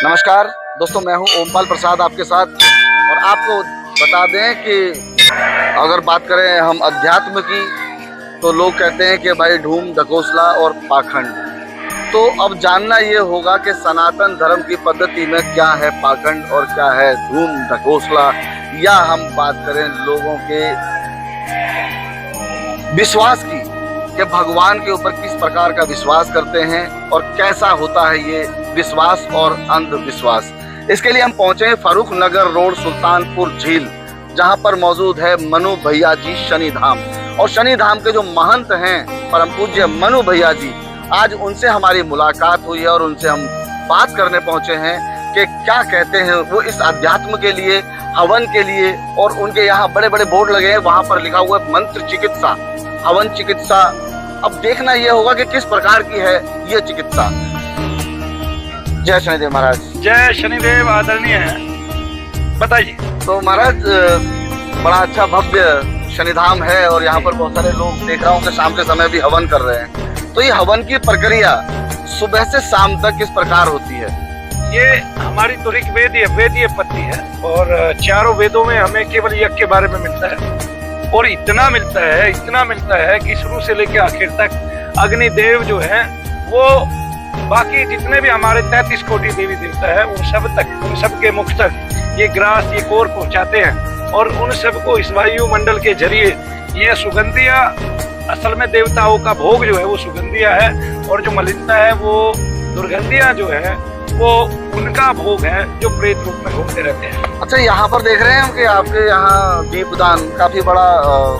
नमस्कार दोस्तों, मैं हूं ओमपाल प्रसाद आपके साथ। और आपको बता दें कि अगर बात करें हम अध्यात्म की, तो लोग कहते हैं कि भाई ढूम ढकोसला और पाखंड। तो अब जानना ये होगा कि सनातन धर्म की पद्धति में क्या है पाखंड और क्या है ढूम ढकोसला, या हम बात करें लोगों के विश्वास की कि भगवान के ऊपर किस प्रकार का विश्वास करते हैं और कैसा होता है ये विश्वास और अंधविश्वास। इसके लिए हम पहुंचे हैं फारूक नगर रोड सुल्तानपुर झील, जहां पर मौजूद है मनु भैया जी शनि धाम। और शनि धाम के जो महंत हैं परम पूज्य मनु भैया जी, आज उनसे हमारी मुलाकात हुई है और उनसे हम बात करने पहुंचे हैं कि क्या कहते हैं वो इस अध्यात्म के लिए, हवन के लिए। और उनके यहाँ बड़े बड़े बोर्ड लगे हैं, वहां पर लिखा हुआ है मंत्र चिकित्सा, हवन चिकित्सा। अब देखना ये होगा कि किस प्रकार की है ये चिकित्सा। जय शनिदेव महाराज। जय शनिदेव। आदरणीय है, बताइए। तो महाराज बड़ा अच्छा भव्य शनिधाम है और यहाँ पर बहुत सारे लोग देख रहा हूँ कि शाम के समय भी हवन कर रहे हैं। तो ये हवन की प्रक्रिया सुबह से शाम तक किस प्रकार होती है? ये हमारी तो वेदीय पद्धति है और चारों वेदों में हमें केवल यज्ञ के बारे में मिलता है। और इतना मिलता है कि शुरू से लेकर आखिर तक अग्निदेव जो है वो बाकी जितने भी हमारे 33 कोटि देवी देवता है उन सब के मुख तक ये ग्रास, ये कोर पहुंचाते हैं। और उन सबको इस वायुमंडल के जरिए ये सुगंधिया, असल में देवताओं का भोग जो है वो सुगंधिया है, और जो मलिनता है वो दुर्गंधिया जो है वो उनका भोग है जो प्रेत रूप में घूमते रहते हैं। अच्छा, यहाँ पर देख रहे हैं हम कि आपके यहाँ दीपदान काफी बड़ा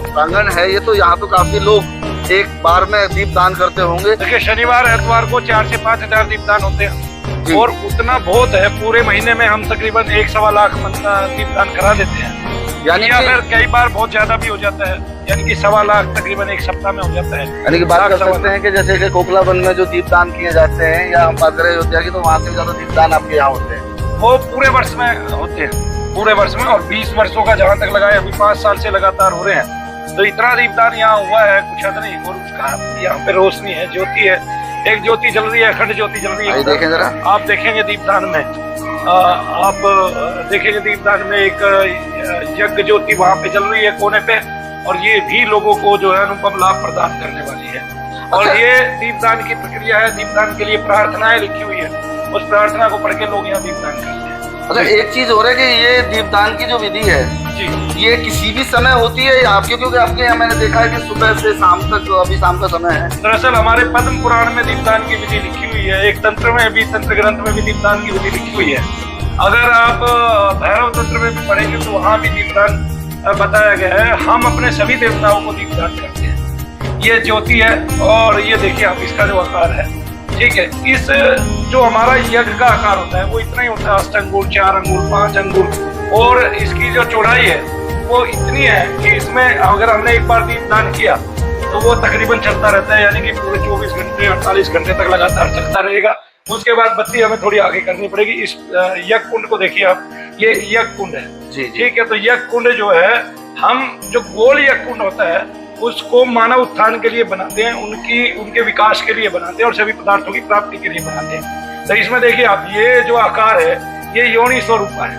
प्रांगण है। ये तो यहाँ तो काफी लोग एक बार में दीपदान करते होंगे। देखिए, शनिवार एतवार को 4 से 5 हजार दीपदान होते हैं और उतना बहुत है। पूरे महीने में हम तकरीबन 1-1.25 लाख दीपदान करा देते हैं, यानी या फिर कई बार बहुत ज्यादा भी हो जाता है, यानी कि 1.25 लाख तकरीबन एक सप्ताह में हो जाता है। यानी कि बात कर सकते हैं कि जैसे कि कोकलावन में जो दीपदान किए जाते हैं, या हम बात करें अयोध्या की, तो वहाँ से ज्यादा दीपदान आपके यहाँ होते हैं? वो पूरे वर्ष में होते हैं, पूरे वर्ष में। और 20 वर्षों का जहाँ तक लगाए, अभी 5 साल से लगातार हो रहे हैं। तो इतना दीपदान यहाँ हुआ है कुछ हद नहीं। और उसका यहाँ पे रोशनी है, ज्योति है, एक ज्योति जल रही है, अखंड ज्योति जल रही है। देखें जरा, आप देखेंगे दीपदान में, आप देखेंगे दीपदान में एक यज्ञ ज्योति वहाँ पे जल रही है कोने पे, और ये भी लोगों को जो है अनुपम लाभ प्रदान करने वाली है। और ये दीपदान की प्रक्रिया है। दीपदान के लिए प्रार्थनाएं लिखी हुई है, उस प्रार्थना को पढ़ के लोग यहाँ दीपदान करते हैं। अच्छा, एक चीज हो रहा है कि ये दीपदान की जो विधि है जी, ये किसी भी समय होती है या आपके, क्योंकि आपके यहाँ मैंने देखा है कि सुबह से शाम तक, अभी शाम का समय है। दरअसल हमारे पद्म पुराण में दीपदान की विधि लिखी हुई है, एक तंत्र में भी, तंत्र ग्रंथ में भी दीपदान की विधि लिखी हुई है। अगर आप भैरव तंत्र में भी पढ़ेंगे तो वहाँ भी दीपदान बताया गया है। हम अपने सभी देवताओं को दीपदान करते हैं। ये ज्योति है और ये देखिए आप, इसका जो आकार है, ठीक है, इस जो हमारा यज्ञ का आकार होता है वो इतना ही होता है, 8 अंगुल, 4 अंगुल, 5 अंगुल। और इसकी जो चौड़ाई है वो इतनी है कि इसमें अगर हमने एक बार दीपदान किया तो वो तकरीबन चलता रहता है, यानी कि पूरे 24 घंटे 48 घंटे तक लगातार चलता रहेगा। उसके बाद बत्ती हमें थोड़ी आगे करनी पड़ेगी। इस यज्ञ कुंड को देखिए आप, ये यज्ञ कुंड है, ठीक है। तो यज्ञ कुंड जो है, हम जो गोल यज्ञ कुंड होता है उसको मानव उत्थान के लिए बनाते हैं, उनके विकास के लिए बनाते हैं और सभी पदार्थों की प्राप्ति के लिए बनाते हैं। तो इसमें देखिए आप, ये जो आकार है ये योनि स्वरूप है,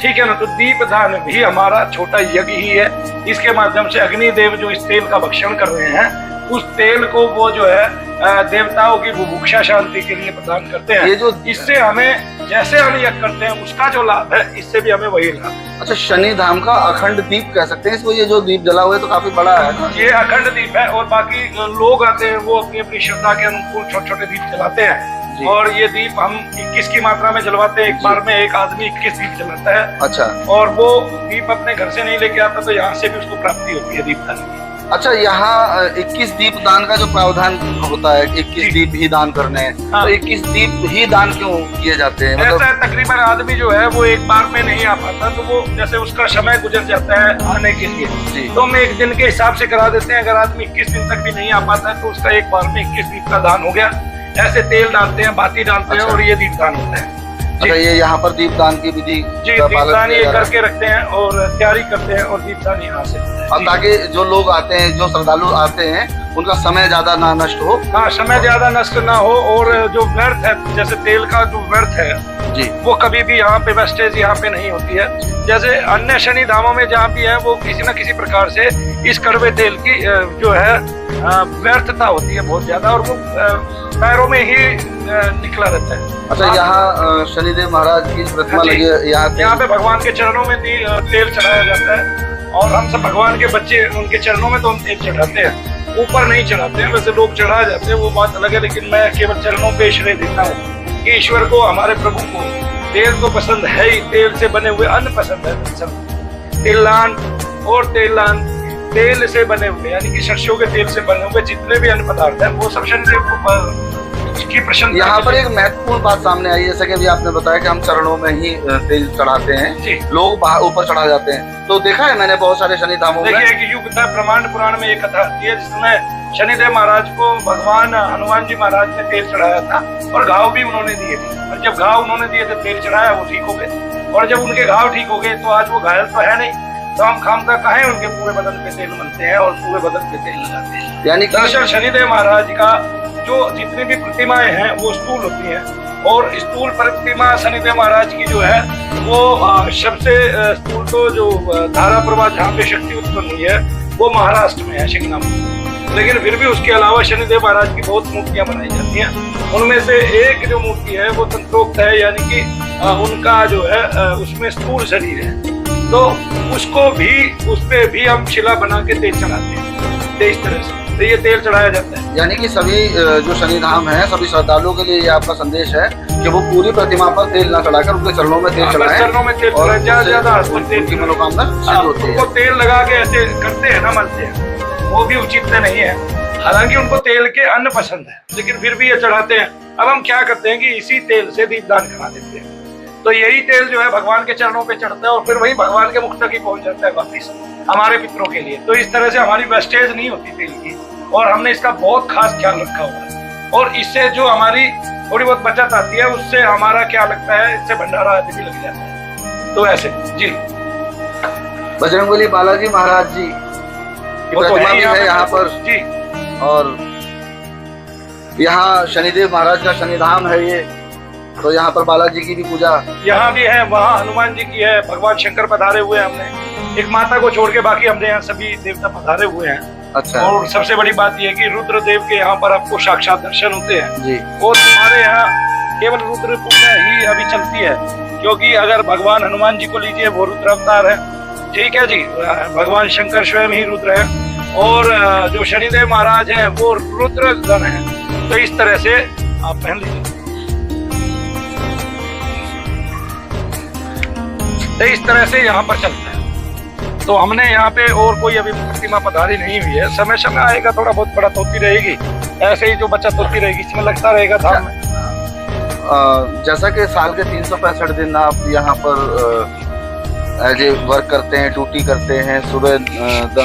ठीक है ना। तो दीपदान भी हमारा छोटा यज्ञ ही है। इसके माध्यम से अग्निदेव जो इस तेल का भक्षण कर रहे हैं, उस तेल को वो जो है देवताओं की बुभुक्षा शांति के लिए प्रदान करते हैं। ये जो इससे हमें, जैसे हम यज्ञ करते हैं उसका जो लाभ है, इससे भी हमें वही लाभ। अच्छा, शनि धाम का अखंड दीप कह सकते हैं इसको। ये जो दीप जला हुआ है तो काफी बड़ा है। ये अखंड दीप है और बाकी लोग आते हैं वो अपनी अपनी श्रद्धा के अनुकूल छोटे छोटे दीप जलाते हैं। और ये दीप हम 21 की मात्रा में जलवाते हैं। एक बार में एक आदमी 21 दीप जलाता है। अच्छा। और वो दीप अपने घर से नहीं लेके आता, तो यहाँ से भी उसको प्राप्ति होती है दीपदान की। अच्छा, यहाँ 21 दीप दान का जो प्रावधान होता है, 21 दीप ही दान करने हैं। हाँ। तो 21 दीप ही दान क्यों किए जाते हैं? ऐसा तकरीबन आदमी जो है वो एक बार में नहीं आ पाता, तो वो जैसे उसका समय गुजर जाता है आने के लिए, तो हम एक दिन के हिसाब से करा देते हैं। अगर आदमी 21 दिन तक भी नहीं आ पाता है तो उसका एक बार में 21 दीप का दान हो गया। ऐसे तेल डालते हैं, बाती डालते हैं और ये दीपदान होता है। अच्छा, ये यहाँ पर दीपदान की विधि जी, का पालन दीपदान किया ये जा रहा है। करके रखते हैं और तैयारी करते हैं और दीपदान यहाँ से और ताकि जो लोग आते हैं, जो श्रद्धालु आते हैं, उनका समय ज्यादा ना नष्ट हो। हाँ, समय ज्यादा नष्ट ना हो और जो व्यर्थ है, जैसे तेल का जो व्यर्थ है जी, वो कभी भी यहाँ पे वेस्टेज यहाँ पे नहीं होती है। जैसे अन्य शनि धामों में जहाँ भी है वो किसी न किसी प्रकार से इस कड़वे तेल की जो है व्यर्थता होती है बहुत ज्यादा, और वो पैरों में ही निकला रहता है। अच्छा, यहाँ शनिदेव महाराज की प्रतिमा जी, लगी है, यहाँ पे भगवान के चरणों में तेल चढ़ाया जाता है, और हम सब भगवान के बच्चे, उनके चरणों में तो हम तेल चढ़ाते हैं, ऊपर नहीं चढ़ाते हैं। वैसे लोग चढ़ा जाते हैं, वो बात अलग है, लेकिन मैं केवल चरणों पे श्रेय देता हूँ कि ईश्वर को, हमारे प्रभु को तेल तो पसंद है ही, तेल से बने हुए अन्न पसंद है। सब तिल्लान और तेलान, तेल से बने हुए यानी कि सरसों के तेल से बने हुए जितने भी अन्न पदार्थ हैं वो सब शनिदेव को की प्रसन्नता। यहाँ पर एक महत्वपूर्ण बात सामने आई, जैसे कि अभी आपने बताया कि हम चरणों में ही तेल चढ़ाते हैं, लोग बाहर ऊपर चढ़ा जाते हैं। तो देखा है मैंने बहुत सारे शनि धामों में। देखिए, एक युग था, ब्रह्मांड पुराण में एक कथा आती है जिसमें शनिदेव महाराज को भगवान हनुमान जी महाराज ने तेल चढ़ाया था और घाव भी उन्होंने दिए थे, और जब घाव उन्होंने दिए थे तेल चढ़ाया वो ठीक हो गए, और जब उनके घाव ठीक हो गए तो आज वो घायल तो है नहीं, तो हम खामखा काहे उनके पूरे बदन पे तेल मलते हैं और पूरे बदन पे तेल लगाते हैं। यानी दरअसल शनिदेव महाराज का जो जितनी भी प्रतिमाएं हैं वो स्थूल होती हैं, और स्थूल प्रतिमा शनिदेव महाराज की जो है वो सबसे स्थूल तो जो धारा प्रवाह जहाँ पे शक्ति उत्पन्न हुई है वो महाराष्ट्र में है, शिंगना में। लेकिन फिर भी उसके अलावा शनिदेव महाराज की बहुत मूर्तियां बनाई जाती हैं। उनमें से एक जो मूर्ति है वो तंत्रोक्त है, यानी कि उनका जो है उसमें स्थूल शरीर है, तो उसको भी, उस पे भी हम शिला बना के तेल चढ़ाते हैं। तो इस तरह से तो ये तेल चढ़ाया जाता है। यानी कि सभी जो शनि धाम है, सभी श्रद्धालुओं के लिए ये आपका संदेश है कि वो पूरी प्रतिमा पर तेल ना चढ़ाकर उनके चरणों में तेल चढ़ाएं, चरणों में तेल चढ़ाएं, ज्यादा तेल की मनोकामना सिद्ध होती है। उनको तेल लगा के ऐसे करते हैं ना, मलते हैं, वो भी उचित नहीं है। हालांकि उनको तेल के अन्न पसंद है, लेकिन फिर भी ये चढ़ाते हैं। अब हम क्या करते हैं कि इसी तेल से दीपदान करा देते हैं, तो यही तेल जो है भगवान के चरणों पे चढ़ता है और फिर वही भगवान के मुख तक ही पहुंच जाता है वापिस हमारे पितरों के लिए। तो इस तरह से हमारी वेस्टेज नहीं होती तेल की, और हमने इसका बहुत खास ख्याल रखा हुआ है, और इससे जो हमारी थोड़ी बहुत बचत आती है उससे हमारा क्या लगता है, इससे भंडारा आदि भी लग जाता है। तो ऐसे जी, बजरंगबली बालाजी महाराज जी की प्रतिमा भी है यहाँ पर जी, और यहाँ शनिदेव महाराज का शनिधाम है ये, तो यहाँ पर बालाजी की भी पूजा यहाँ भी है, वहाँ हनुमान जी की है, भगवान शंकर पधारे हुए हैं। हमने एक माता को छोड़ के बाकी हमने यहाँ सभी देवता पधारे हुए हैं। अच्छा, और सबसे बड़ी बात यह है कि रुद्र देव के यहाँ पर आपको साक्षात दर्शन होते हैं जी, और हमारे यहाँ केवल रुद्र पूजा ही अभी चलती है, क्योंकि अगर भगवान हनुमान जी को लीजिए वो रुद्र अवतार है, ठीक है जी, भगवान शंकर स्वयं ही रुद्र है, और जो शनिदेव महाराज हैं वो रुद्र गण है। तो इस तरह से आप पहन लीजिए। तो इस तरह से यहाँ पर चलता है। तो हमने यहाँ पे और कोई अभी प्रतिमा पधारी नहीं हुई है, समय समय आएगा, थोड़ा बहुत बड़ा होती रहेगी, ऐसे ही जो बचत होती रहेगी इसमें लगता रहेगा धाम में। जैसा कि साल के 365 दिन आप यहाँ पर एज ए वर्क करते हैं, ड्यूटी करते हैं, सुबह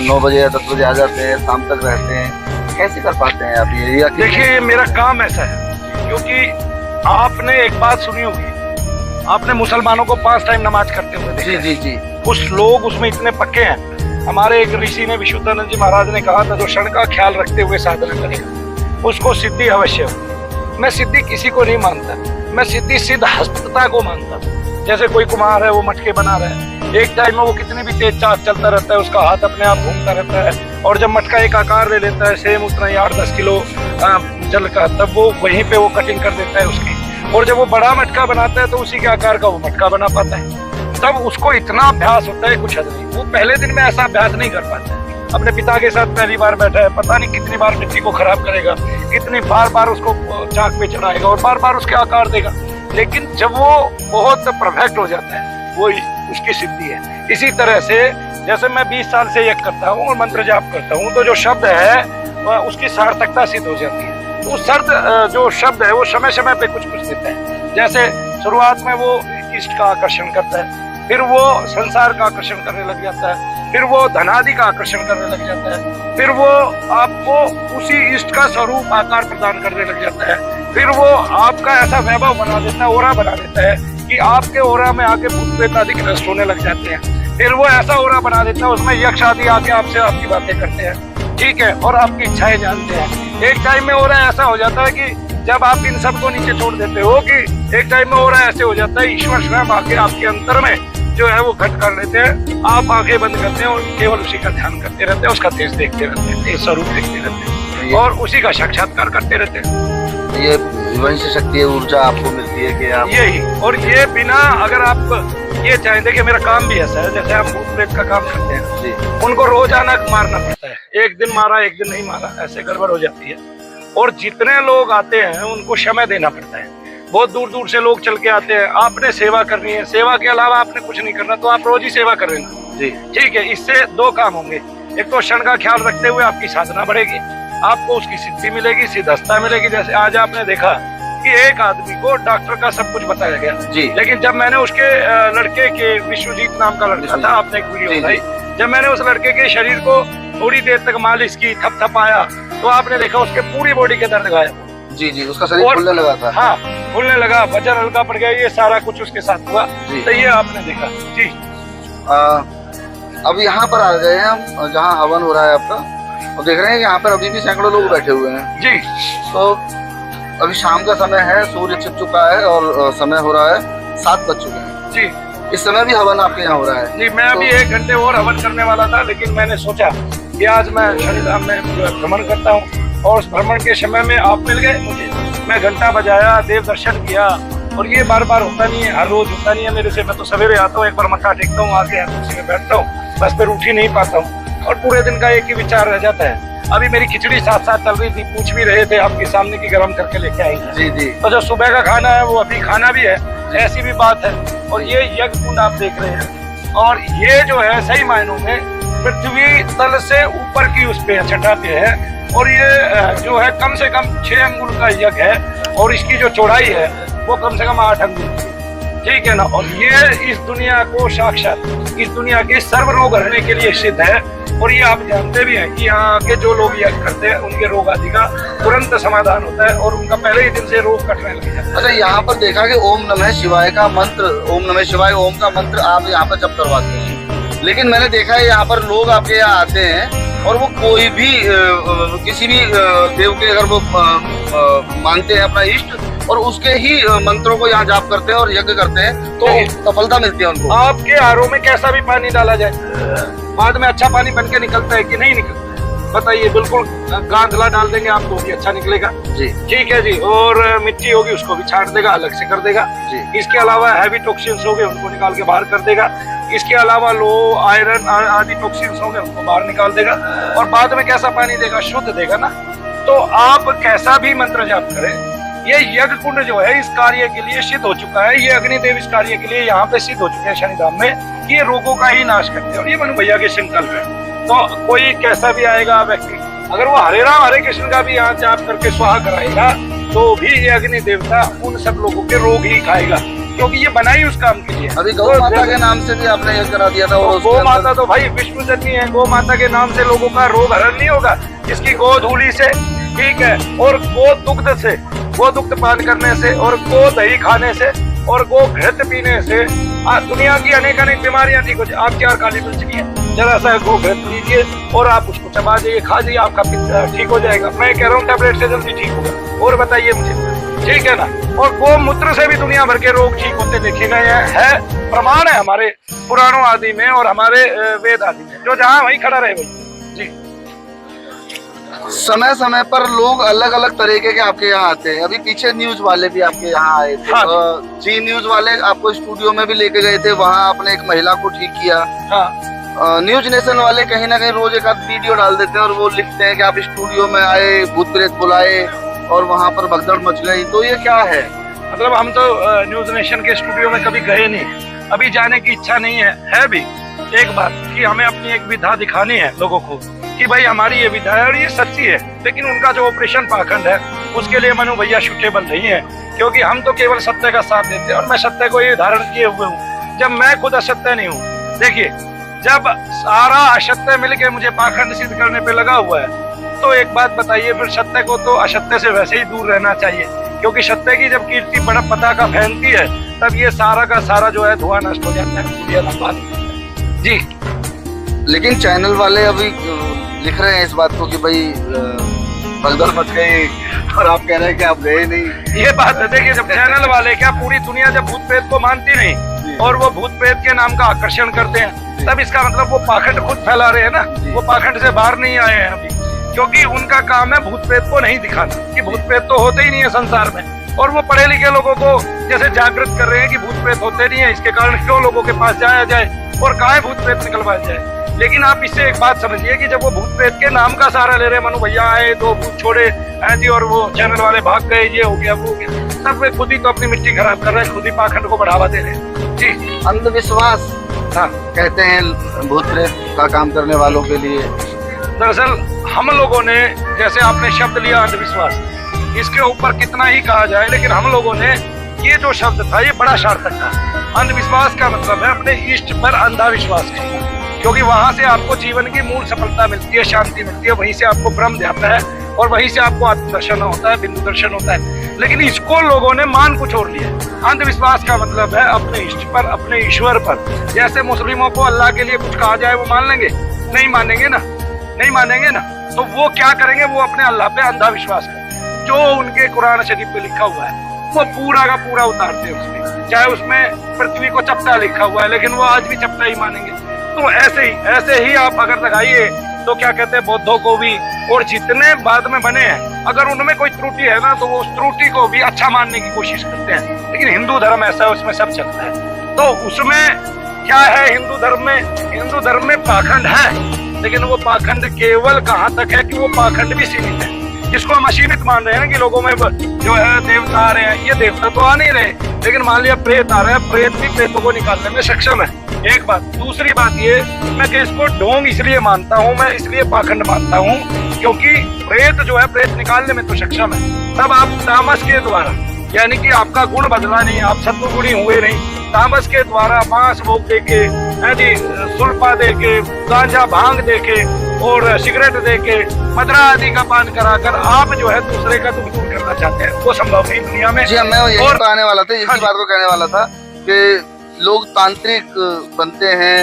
9 बजे या 10 बजे आ जाते हैं, शाम तक रहते हैं, कैसे कर पाते हैं आप ये? देखिए, मेरा काम ऐसा है, क्योंकि आपने एक बात सुनी होगी, आपने मुसलमानों को 5 टाइम नमाज करते हुए देखा। जी जी, कुछ लोग उसमें इतने पक्के हैं। हमारे एक ऋषि ने, विशुद्धानंद जी महाराज ने कहा था, जो क्षण का ख्याल रखते हुए साधना करेगा उसको सिद्धि अवश्य होगी। मैं सिद्धि किसी को नहीं मानता, मैं सिद्धि सिद्ध हस्तता को मानता। जैसे कोई कुम्हार है, वो मटके बना रहा है, एक टाइम में वो कितनी भी तेज चाल चलता रहता है, उसका हाथ अपने आप घूमता रहता है, और जब मटका एक आकार ले लेता है, सेम उतना ही 8-10 किलो जल का, तब वो वहीं पे वो कटिंग कर देता है उसकी, और जब वो बड़ा मटका बनाता है तो उसी के आकार का वो मटका बना पाता है। तब उसको इतना अभ्यास होता है, कुछ हद नहीं। वो पहले दिन में ऐसा अभ्यास नहीं कर पाता है। अपने पिता के साथ पहली बार बैठा है, पता नहीं कितनी बार मिट्टी को खराब करेगा, कितनी बार उसको चाक पे चढ़ाएगा और बार उसके आकार देगा, लेकिन जब वो बहुत परफेक्ट हो जाता है वो उसकी सिद्धि है। इसी तरह से जैसे मैं 20 साल से यज्ञ करता हूँ और मंत्र जाप करता हूँ, तो जो शब्द है उसकी सार्थकता सिद्ध हो जाती है। तो जो शब्द है वो समय समय पे कुछ देता है। जैसे शुरुआत में वो इष्ट का आकर्षण करता है, फिर वो संसार का आकर्षण करने लग जाता है, फिर वो धनादि का आकर्षण करने लग जाता है, फिर वो आपको उसी इष्ट का स्वरूप आकार प्रदान करने लग जाता है, फिर वो आपका ऐसा वैभव बना देता है, ओरा बना देता है कि आपके ओरा में आके भूत प्रेत आदि के नष्ट होने लग जाते हैं। फिर वो ऐसा ओरा बना देता है, उसमें यक्ष आदि आके आपसे आपकी बातें करते हैं, ठीक है, और आपकी इच्छाएं जानते हैं। एक टाइम में ओरा ऐसा हो जाता है कि जब आप इन सबको नीचे छोड़ देते हो कि एक टाइम में ओरा ऐसे हो जाता है, ईश्वर स्वयं आके आपके अंतर में जो है वो घट कर लेते हैं। आप आंखें बंद करते हैं और केवल उसी का ध्यान करते रहते हैं, उसका तेज देखते रहते हैं, तेज स्वरूप देखते रहते हैं और उसी का साक्षात्कार करते रहते हैं। ये वंश शक्ति ऊर्जा आपको मिलती है कि आप यही, और ये बिना अगर आप ये चाहें, देखिए मेरा काम भी ऐसा है, जैसे हम भूत प्रेत का काम करते हैं जी, उनको रोजाना मारना पड़ता है, एक दिन मारा एक दिन नहीं मारा, ऐसे गड़बड़ हो जाती है। और जितने लोग आते हैं उनको समय देना पड़ता है, बहुत दूर दूर से लोग चल के आते हैं, आपने सेवा करनी है, सेवा के अलावा आपने कुछ नहीं करना, तो आप रोज ही सेवा कर लेना जी, ठीक है। इससे दो काम होंगे, एक तो क्षण का ख्याल रखते हुए आपकी साधना बढ़ेगी, आपको उसकी सिद्धि मिलेगी, सिद्धस्ता मिलेगी। जैसे आज आपने देखा कि एक आदमी को डॉक्टर का सब कुछ बताया गया जी, लेकिन जब मैंने उसके लड़के के, विश्वजीत नाम का लड़का था, आपने एक वीडियो जी, बनाई, जब मैंने उस लड़के के शरीर को थोड़ी देर तक मालिश की, थपथपाया, तो आपने देखा उसके पूरी बॉडी के दर्द गायब। जी जी, उसका शरीर फूलने लगा था। हाँ, फूलने लगा, वजन हल्का पड़ गया, ये सारा कुछ उसके साथ हुआ। तो ये आपने देखा जी। अब यहाँ पर आ गए हैं हम जहाँ हवन हो रहा है आपका, और देख रहे हैं यहाँ पर अभी भी सैकड़ों लोग बैठे हुए हैं जी। तो अभी शाम का समय है, सूर्य छिप चुका है और समय हो रहा है 7 बज चुके हैं जी। इस समय भी हवन आपके यहाँ हो रहा है जी, मैं अभी 1 घंटे और हवन करने वाला था, लेकिन मैंने सोचा कि आज मैं शनिधाम में भ्रमण करता हूँ, और उस भ्रमण के समय में आप मिल गए मुझे, मैं घंटा बजाया, देव दर्शन किया, और ये बार बार होता नहीं है, हर रोज होता नहीं है मेरे से। मैं तो सवेरे आता हूँ, एक बार मत्था टेकता हूँ, आके कुर्सी में बैठता हूँ, बस फिर उठ ही नहीं पाता हूँ, और पूरे दिन का एक ही विचार रह जाता है। अभी मेरी खिचड़ी साथ साथ चल रही थी, पूछ भी रहे थे, आपके सामने की गर्म करके लेके आई जी जी। तो जो सुबह का खाना है वो अभी खाना भी है, ऐसी भी बात है। और ये यज्ञ कुंड आप देख रहे हैं, और ये जो है सही मायनों में पृथ्वी तल से ऊपर की उस पे छठा पे है, और ये जो है कम से कम 6 अंगुल का यज्ञ है, और इसकी जो चौड़ाई है वो कम से कम 8 अंगुल, ठीक है ना। और ये इस दुनिया को साक्षात, इस दुनिया के सर्व रोग हरने के लिए सिद्ध है। और ये आप जानते भी हैं कि यहाँ के जो लोग यज्ञ करते हैं उनके रोग आदि का तुरंत समाधान होता है, और उनका पहले ही दिन से रोग कटने लग जाता है। अच्छा, यहाँ पर देखा कि ओम नमः शिवाय का मंत्र, ओम नमः शिवाय ओम का मंत्र आप यहाँ पर जप करवाते हैं, लेकिन मैंने देखा है यहाँ पर लोग आपके यहाँ आते हैं और वो कोई भी किसी भी देव के अगर वो मानते हैं अपना इष्ट, और उसके ही मंत्रों को यहाँ जाप करते हैं और यज्ञ करते हैं, तो सफलता मिलती है उनको। आपके आरओ में कैसा भी पानी डाला जाए, बाद में अच्छा पानी बन के निकलता है कि नहीं निकलता है बताइए। बिल्कुल गांधला डाल देंगे आप तो भी अच्छा निकलेगा जी, ठीक है जी। और मिट्टी होगी उसको भी छाट देगा, अलग से कर देगा जी। इसके अलावा हैवी टॉक्सिन्स होंगे उनको निकाल के बाहर कर देगा। इसके अलावा लो आयरन आदि टॉक्सिन्स होंगे उनको बाहर निकाल देगा, और बाद में कैसा पानी देगा, शुद्ध देगा ना। तो आप कैसा भी मंत्र जाप करें, ये यज्ञ कुंड जो है इस कार्य के लिए सिद्ध हो चुका है, ये अग्निदेव इस कार्य के लिए यहाँ पे सिद्ध हो चुके हैं शनिधाम में, कि ये रोगों का ही नाश करते हैं। और ये मनु भैया के संकल्प है। तो कोई कैसा भी आएगा व्यक्ति, अगर वो हरे राम हरे कृष्ण का भी यहाँ जाप करके स्वाहा कराएगा, तो भी ये अग्नि देवता उन सब लोगों के रोग ही खाएगा, क्योंकि ये बना ही उस काम के लिए। अभी गौ माता के नाम से भी आपने ये करा दिया था, और गौ माता तो भाई विष्णु जननी है, गौ माता के नाम से लोगों का रोग हरण नहीं होगा, इसकी गो धूली से, ठीक है, और गो दुग्ध से, गो दुग्ध पान करने से, और गो दही खाने से, और गो घृत पीने से दुनिया की अनेक बीमारियां ठीक हो जाए। आप 4 काली मिर्च की है, जरा सा गो घृत लीजिए और आप उसको चबा जाइए, खा जाइए, आपका पित्त ठीक हो जाएगा। मैं कह रहा हूँ टैबलेट से जल्दी ठीक होगा। और बताइए मुझे, ठीक है ना। और गोमूत्र से भी दुनिया भर के रोग ठीक होते देखे गए हैं, प्रमाण है हमारे पुराणों आदि में और हमारे वेद आदि में, जो जहाँ वहीं खड़ा रहे भाई जी। समय समय पर लोग अलग अलग तरीके के आपके यहाँ आते हैं। अभी पीछे न्यूज वाले भी आपके यहाँ आए थे। हाँ। जी न्यूज वाले आपको स्टूडियो में भी लेके गए थे, वहाँ आपने एक महिला को ठीक किया। हाँ। न्यूज नेशन वाले कहीं ना कहीं रोज एक आध वीडियो डाल देते हैं और वो लिखते हैं कि आप स्टूडियो में आए, भूत प्रेत बुलाए और वहाँ पर भगदड़ मच गई। तो ये क्या है? मतलब हम तो न्यूज नेशन के स्टूडियो में कभी गए नहीं, अभी जाने की इच्छा नहीं है भी। एक बात कि हमें अपनी एक विधा दिखानी है लोगों को कि भाई हमारी ये विधा है और ये सच्ची है, लेकिन उनका जो ऑपरेशन पाखंड है उसके लिए मनु भैया सुटेबल नहीं है, क्योंकि हम तो केवल सत्य का साथ देते हैं और मैं सत्य को ये धारण किए हुए हूँ, जब मैं खुद असत्य नहीं हूँ। देखिए, जब सारा असत्य मिलके मुझे पाखंड सिद्ध करने पे लगा हुआ है, तो एक बात बताइए, फिर सत्य को तो असत्य से वैसे ही दूर रहना चाहिए, क्योंकि सत्य की जब कीर्ति बड़ा पताका फैलती है तब ये सारा का सारा जो है धुआं नष्ट हो जाता है। जी। लेकिन चैनल वाले अभी लिख रहे हैं इस बात को कि भाई भगदड़ मच गई, और आप कह रहे हैं कि आप गए नहीं। ये बात है, देखिए जब चैनल वाले क्या पूरी दुनिया जब भूत प्रेत को मानती नहीं और वो भूत प्रेत के नाम का आकर्षण करते हैं, तब इसका मतलब वो पाखंड खुद फैला रहे हैं ना, वो पाखंड से बाहर नहीं आए हैं अभी, क्योंकि उनका काम है भूत प्रेत को नहीं दिखाना कि भूत प्रेत तो होते ही नहीं है संसार में, और वो पढ़े लिखे लोगों को जैसे जागृत कर रहे हैं कि भूत प्रेत होते नहीं है, इसके कारण क्यों लोगों के पास जाया जाए और काहे भूत प्रेत निकलवाया जाए। लेकिन आप इससे एक बात समझिए कि जब वो भूत प्रेत के नाम का सहारा ले रहे हैं, मनु भैया आए 2 भूत छोड़े हैं जी और वो चैनल वाले भाग गए, ये हो गया वो हो गया, तब वे खुद ही तो अपनी मिट्टी खराब कर रहे हैं, खुद ही पाखंड को बढ़ावा दे रहे हैं। जी। अंधविश्वास हाँ कहते हैं भूत प्रेत का काम करने वालों के लिए। दरअसल हम लोगों ने, जैसे आपने शब्द लिया अंधविश्वास, इसके ऊपर कितना ही कहा जाए, लेकिन हम लोगों ने ये जो शब्द था ये बड़ा सार्थक था। अंधविश्वास का मतलब है अपने इष्ट पर अंधा विश्वास करना, क्योंकि वहां से आपको जीवन की मूल सफलता मिलती है, शांति मिलती है, वहीं से आपको ब्रह्म जाता है और वहीं से आपको आत्मदर्शन होता है, बिंदु दर्शन होता है। लेकिन इसको लोगों ने मान कुछ और लिया। अंधविश्वास का मतलब है अपने इष्ट पर, अपने ईश्वर पर। जैसे मुस्लिमों को अल्लाह के लिए कुछ कहा जाए वो मान लेंगे? नहीं मानेंगे ना, नहीं मानेंगे ना, तो वो क्या करेंगे, वो अपने अल्लाह पे अंधा विश्वास करेंगे। जो उनके कुरान शरीफ पे लिखा हुआ है वो पूरा का पूरा उतारते हैं उसमें, चाहे उसमें पृथ्वी को चपटा लिखा हुआ है, लेकिन वो आज भी चपटा ही मानेंगे। तो ऐसे ही आप अगर लगाइए तो क्या कहते हैं, बौद्धों को भी और जितने बाद में बने हैं, अगर उनमें कोई त्रुटि है ना तो वो उस त्रुटि को भी अच्छा मानने की कोशिश करते हैं। लेकिन हिंदू धर्म ऐसा है, उसमें सब चलता है। तो उसमें क्या है, हिंदू धर्म में पाखंड है, लेकिन वो पाखंड केवल कहाँ तक है कि वो पाखंड भी सीमित है, जिसको हम असीमित मान रहे हैं ना कि लोगों में जो है देवता आ रहे हैं, ये देवता तो आ नहीं रहे, लेकिन मान लिया प्रेत आ रहे हैं, प्रेत भी प्रेतों को निकालने में सक्षम है। एक बात। दूसरी बात ये, मैं कि इसको ढोंग इसलिए मानता हूँ, मैं इसलिए पाखंड मानता हूँ क्योंकि प्रेत जो है प्रेत निकालने में तो सक्षम है, तब आप तामस के द्वारा, यानी कि आपका गुण बदला नहीं, आप सत्वगुणी हुए नहीं, तामस के द्वारा मांस भोग देके, सुल्फा देके, गांजा भांग देके और सिगरेट देके, मदरा आदि का पान कराकर आप जो है दूसरे का दुख दूर करना चाहते हैं, वो संभव नहीं दुनिया में। जी मैं यही तो आने वाला था, इसी बात को कहने वाला था कि लोग तांत्रिक बनते हैं।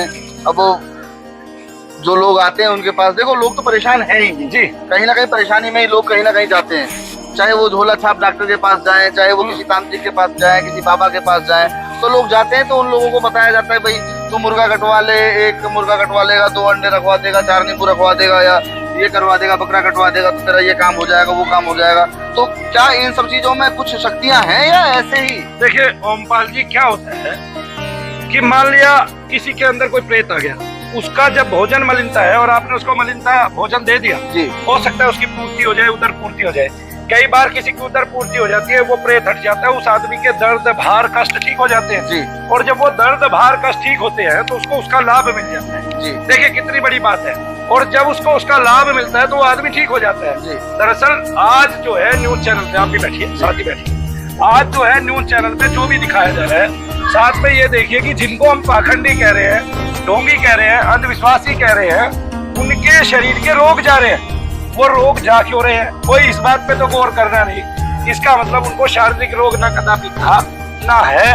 अब जो लोग आते हैं उनके पास, देखो लोग तो परेशान है ही जी, कहीं ना कहीं परेशानी में ही लोग कहीं ना कहीं जाते हैं, चाहे वो झोला छाप डॉक्टर के पास जाएं, चाहे वो किसी तांत्रिक के पास जाएं, किसी बाबा के पास जाएं, तो लोग जाते हैं तो उन लोगों को बताया जाता है भाई तू मुर्गा कटवा ले, 1 मुर्गा कटवा लेगा, 2 अंडे रखवा देगा, 4 नींबू रखवा देगा, या ये करवा देगा, बकरा कटवा देगा, तो तेरा ये काम हो जाएगा, वो काम हो जाएगा। तो क्या इन सब चीजों में कुछ शक्तियां हैं या ऐसे ही? देखिए ओमपाल जी, क्या होता है कि मान लिया किसी के अंदर कोई प्रेत आ गया, उसका जब भोजन मलिनता है और आपने उसको मलिनता भोजन दे दिया जी, हो सकता है उसकी पूर्ति हो जाए, उधर पूर्ति हो जाए। कई बार किसी की उधर पूर्ति हो जाती है, वो प्रेत हट जाता है, उस आदमी के दर्द भार कष्ट ठीक हो जाते हैं जी। और जब वो दर्द भार कष्ट ठीक होते हैं तो उसको उसका लाभ मिल जाता है जी। देखिए कितनी बड़ी बात है। और जब उसको उसका लाभ मिलता है तो वो आदमी ठीक हो जाता है। दरअसल आज जो है न्यूज चैनल पे, आप भी बैठिए, साथ ही बैठिए, आज जो है न्यूज चैनल पे जो भी दिखाया जा रहा है, साथ में ये देखिए कि जिनको हम पाखंडी कह रहे हैं, ढोंगी कह रहे हैं, अंधविश्वासी कह रहे हैं, उनके शरीर के रोग जा रहे हैं। वो रोग जा क्यों रहे हैं, कोई इस बात पे तो गौर करना नहीं। इसका मतलब उनको शारीरिक रोग ना कदापि था ना है,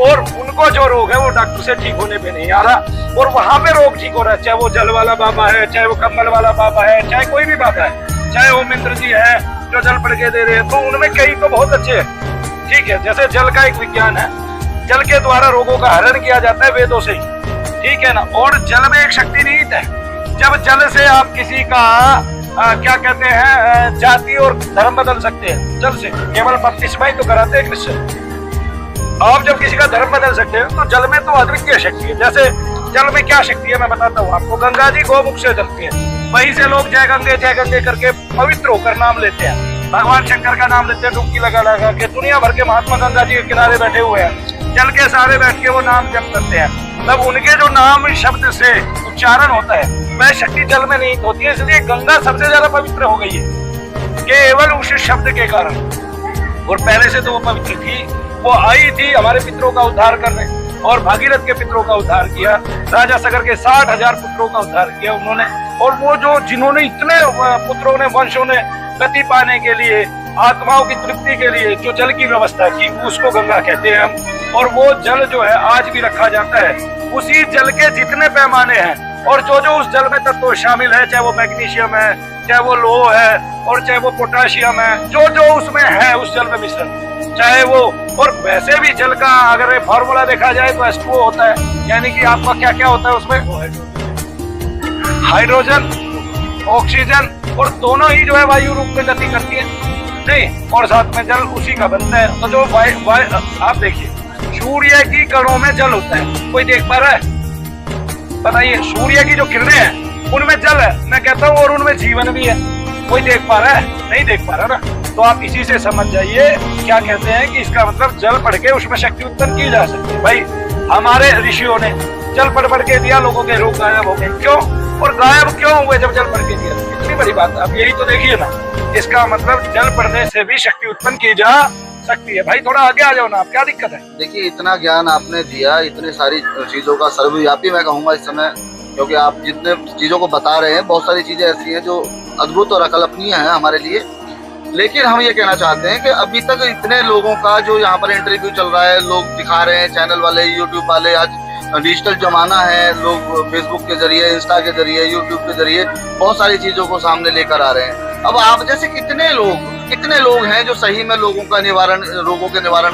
और उनको जो रोग है वो डॉक्टर से ठीक होने पे नहीं आ रहा, और वहां पे रोग ठीक हो रहा है, चाहे वो जल वाला बाबा है, चाहे वो कम्बल वाला बाबा है, चाहे कोई भी बाबा है, चाहे ओम इंद्र जी है जो जल पड़ के दे रहे हैं, तो उनमें कई तो बहुत अच्छे हैं, ठीक है। जैसे जल का एक विज्ञान है, जल के द्वारा रोगों का हरण किया जाता है वेदों से ही, ठीक है ना। और जल में एक शक्ति निहित है, जब जल से आप किसी का क्या कहते हैं जाति और धर्म बदल सकते हैं, जल से केवल बपतिस्मा ही तो कराते हैं कृष्ण। आप जब किसी का धर्म बदल सकते हैं तो जल में तो अद्वितीय शक्ति है। जैसे जल में क्या शक्ति है मैं बताता हूँ आपको। गंगा जी गोमुख से चलती है, वहीं से लोग जय गंगे करके पवित्र होकर नाम लेते हैं, भगवान शंकर का नाम लेते हैं, डुबकी लगा लगा के। दुनिया भर के महात्मा गंगा जी के किनारे बैठे हुए हैं, जल के सारे बैठ के वो नाम जप करते हैं। तब उनके जो नाम शब्द से उच्चारण होता है वह शक्ति जल में नहीं होती है, इसलिए गंगा सबसे ज्यादा पवित्र हो गई है केवल उस शब्द के कारण। और पहले से तो वो पवित्र थी, वो आई थी हमारे पितरों का उद्धार करने, और भागीरथ के पितरों का उद्धार किया, राजा सगर के 60,000 पुत्रों का उद्धार किया उन्होंने। और वो जो जिन्होंने इतने पुत्रों ने, वंशों ने गति पाने के लिए, आत्माओं की तृप्ति के लिए जो जल की व्यवस्था की, उसको गंगा कहते हैं हम। और वो जल जो है आज भी रखा जाता है। उसी जल के जितने पैमाने हैं और जो जो उस जल में तत्व शामिल है, चाहे वो मैग्नीशियम है, चाहे वो लोह है और चाहे वो पोटाशियम है, जो जो उसमें है उस जल में मिश्रण, चाहे वो, और वैसे भी जल का अगर फॉर्मूला देखा जाए तो H2O होता है, यानी कि आपका क्या क्या होता है उसमें, हाइड्रोजन, ऑक्सीजन, और दोनों ही जो है वायु रूप में गति करती है नहीं, और साथ में जल उसी का बनता है। तो जो आप देखिए सूर्य की कणों में जल होता है, कोई देख पा रहा है? बताइए, सूर्य की जो किरणें हैं उनमें जल है, मैं कहता हूँ, और उनमें जीवन भी है। कोई देख पा रहा है? नहीं देख पा रहा ना। तो आप इसी से समझ जाइए क्या कहते हैं कि इसका मतलब जल पढ़ के उसमें शक्ति उत्पन्न की जा सकती है। भाई हमारे ऋषियों ने जल पढ़ के दिया, लोगों के रोग गायब हो गए। क्यों? और गायब क्यों हुए जब जल पढ़ के दिया? इतनी बड़ी बात है। अब यही तो देखिए ना, इसका मतलब जल पढ़ने से भी शक्ति उत्पन्न की जा सकती है। भाई थोड़ा आगे आ जाओ ना, आप क्या दिक्कत है? देखिए इतना ज्ञान आपने दिया, इतनी सारी चीजों का सर्वव्यापी मैं कहूँगा इस समय, क्योंकि आप जितने चीजों को बता रहे हैं, बहुत सारी चीजें ऐसी हैं जो अद्भुत और अकल्पनीय हैं हमारे लिए। लेकिन हम ये कहना चाहते हैं कि अभी तक इतने लोगों का जो यहाँ पर इंटरव्यू चल रहा है, लोग दिखा रहे हैं, चैनल वाले, यूट्यूब वाले, आज डिजिटल जमाना है, लोग फेसबुक के जरिए, इंस्टा के जरिए, यूट्यूब के जरिए बहुत सारी चीजों को सामने लेकर आ रहे हैं। अब आप जैसे कितने लोग हैं जो सही में रोगों के निवारण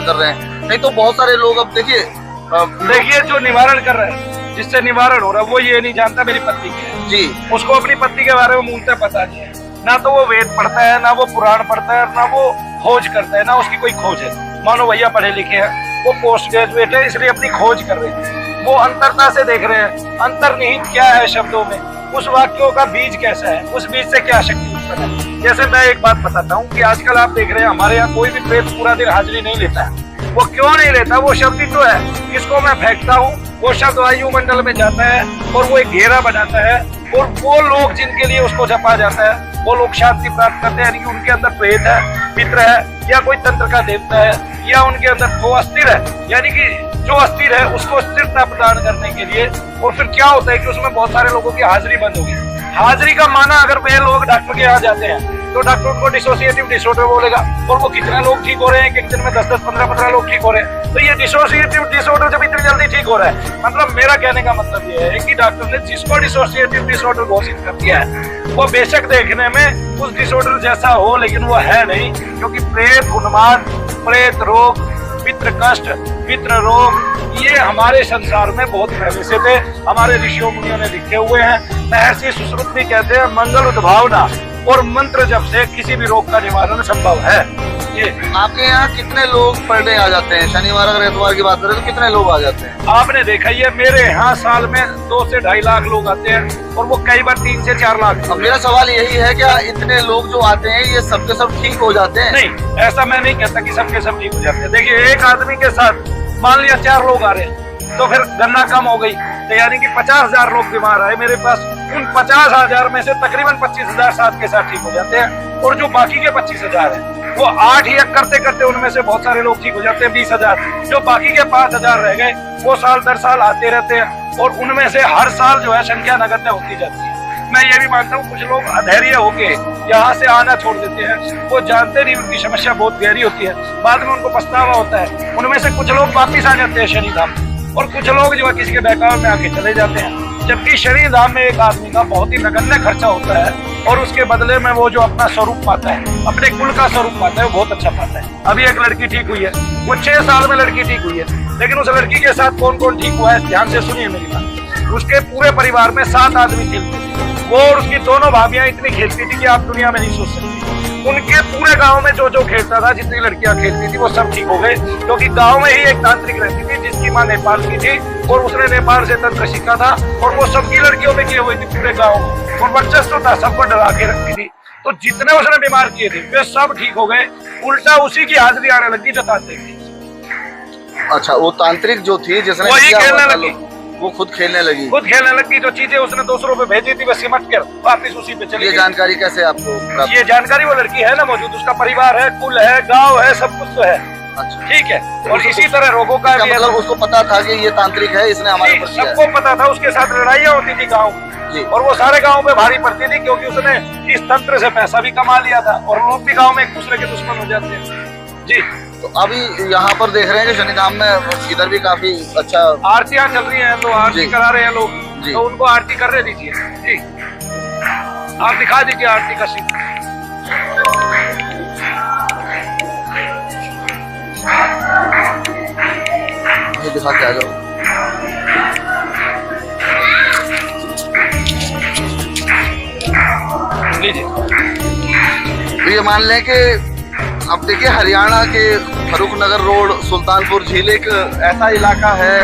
कर रहे हैं? नहीं तो बहुत सारे लोग, अब देखिए जो निवारण कर रहे हैं, जिससे निवारण हो रहा है, वो ये नहीं जानता मेरी पत्नी क्या है जी, उसको अपनी पत्नी के बारे में मूलतः पता नहीं है। ना तो वो वेद पढ़ता है, ना वो पुराण पढ़ता है, ना वो खोज करता है, ना उसकी कोई खोज है। मानो भैया पढ़े लिखे हैं, वो पोस्ट ग्रेजुएट है, इसलिए अपनी खोज कर रहे हैं। वो अंतरता से देख रहे हैं, अंतर्निहित क्या है शब्दों में, उस वाक्यों का बीज कैसा है, उस बीज से क्या शक्ति उत्पन्न है। जैसे मैं एक बात बताता हूँ कि आजकल आप देख रहे हैं हमारे यहाँ कोई भी प्रेत पूरा दिन हाजिरी नहीं लेता है। वो क्यों नहीं लेता? वो शब्द ही तो है, इसको मैं फेंकता हूँ, वो शब्द वायुमंडल में जाता है और वो एक घेरा बनाता है, और वो लोग जिनके लिए उसको जपा जाता है वो लोग शांति प्राप्त करते हैं। यानी कि उनके अंदर प्रेत है, पितृ है, या कोई तंत्र का देवता है, या उनके अंदर वो अस्थिर है, यानी कि जो अस्थिर है उसको स्थिरता प्रदान करने के लिए। और फिर क्या होता है कि उसमें बहुत सारे लोगों की हाजिरी बंद हो गई। हाजिरी का माना, अगर वे लोग डॉक्टर के यहाँ जाते हैं तो डॉक्टर उनको डिसोसिएटिव डिसऑर्डर बोलेगा, और वो कितने लोग ठीक हो रहे हैं, एक दिन में 10-10, 15-15 लोग ठीक हो रहे हैं। तो ये डिसोसिएटिव डिसऑर्डर जब इतनी जल्दी ठीक हो रहा है, मतलब मेरा कहने का मतलब ये है कि डॉक्टर ने जिसको डिसोसिएटिव डिसऑर्डर घोषित कर दिया है वो बेशक देखने में उस डिसऑर्डर जैसा हो, लेकिन वो है नहीं, क्योंकि प्रेत उन्माद, प्रेत रोग, पितृ कष्ट, पितृ रोग, ये हमारे संसार में बहुत पहले से थे। हमारे ऋषियों मुनियों ने लिखे हुए हैं। महर्षि सुश्रुत भी कहते हैं, मंगल उद्भावना और मंत्र जप से किसी भी रोग का निवारण संभव है। ये आपके यहाँ कितने लोग पर डे आ जाते हैं? शनिवार अगर एतवार की बात करें तो कितने लोग आ जाते हैं? आपने देखा ही है, मेरे यहाँ साल में 2 से 2.5 लाख लोग आते हैं, और वो कई बार 3 से 4 लाख। अब मेरा सवाल यही है, क्या इतने लोग जो आते हैं ये सबके सब ठीक हो जाते हैं? नहीं, ऐसा मैं नहीं कहता कि सबके सब ठीक हो जाते हैं। देखिए, एक आदमी के साथ मान लिया 4 लोग आ रहे हैं, तो फिर गणना कम हो गई, तो यानी कि 50,000 लोग बीमार आए मेरे पास। उन 50,000 में से तकरीबन 25,000 साथ के साथ ठीक हो जाते हैं, और जो बाकी के 25,000 है वो 8 ही करते करते उनमें से बहुत सारे लोग ठीक हो जाते हैं। 20,000, जो बाकी के 5,000 रह गए वो साल दर साल आते रहते हैं, और उनमें से हर साल जो है संख्या नगण्य होती जाती है। मैं ये भी मानता हूँ कुछ लोग अधैर्य होके यहाँ से आना छोड़ देते हैं, वो जानते नहीं उनकी समस्या बहुत गहरी होती है, बाद में उनको पछतावा होता है। उनमें से कुछ लोग वापिस आ जाते हैं शनि धाम, और कुछ लोग जो है किसी के बहकावे में आके चले जाते हैं। जबकि शनि धाम में एक आदमी का बहुत ही नगण्य खर्चा होता है, और उसके बदले में वो जो अपना स्वरूप पाता है, अपने कुल का स्वरूप पाता है, वो बहुत अच्छा पाता है। अभी एक लड़की ठीक हुई है, वो 6 साल में लड़की ठीक हुई है, लेकिन उस लड़की के साथ कौन कौन ठीक हुआ है ध्यान से सुनिए मेरी बात। उसके पूरे परिवार में 7 आदमी खेलते थे, वो और उसकी दोनों भाभियां इतनी खेलती थी कि आप दुनिया में नहीं सोच सकते। उनके पूरे गांव में जो जो खेलता था, जितनी लड़कियां खेलती थी, वो सब ठीक हो गए, क्योंकि गांव में ही एक तांत्रिक रहती थी जिसकी मां नेपाल की थी, और उसने नेपाल से तंत्र सीखा था, और वो सबकी लड़कियों में किए हुई थी पूरे गाँव में, और वर्चस्व था, सबको डरा के रखती थी। तो जितने उसने बीमार किए थे वे सब ठीक हो गए, उल्टा उसी की हाजिरी आने लगी जो तांत्रिक थी। अच्छा, वो तांत्रिक जो थी जिसने वही खेलने लगी, वो खुद खेलने लगी, जो चीजें उसने दूसरों पे भेजी थी वो सिमट कर वापिस उसी पे चली। ये जानकारी कैसे आपको प्राप्त? ये जानकारी वो लड़की है ना मौजूद, उसका परिवार है, कुल है, गांव है, सब कुछ तो है। अच्छा, ठीक है। और इसी तरह रोगों का भी मतलब उसको पता था कि ये तांत्रिक है, इसने हमारे ऊपर किया है। सबको पता था। उसके साथ लड़ाइयाँ होती थी गाँव जी, और वो सारे गाँव में भारी पड़ती थी, क्योंकि उसने इस तंत्र से पैसा भी कमा लिया था, और लोग भी गाँव में एक दूसरे के दुश्मन हो जाते हैं जी। तो अभी यहाँ पर देख रहे हैं कि शनिधाम में इधर भी काफी अच्छा आरतियां चल रही हैं, तो आरती जी। करा रहे हैं लोग, जी। तो उनको आरती करने दीजिए जी। आप दिखा दीजिए आरती का सीन। ये दिखा के आ जाओ। लीजिए। तो ये मान लें कि अब देखिए हरियाणा के फरूख नगर रोड सुल्तानपुर झील एक ऐसा इलाका है,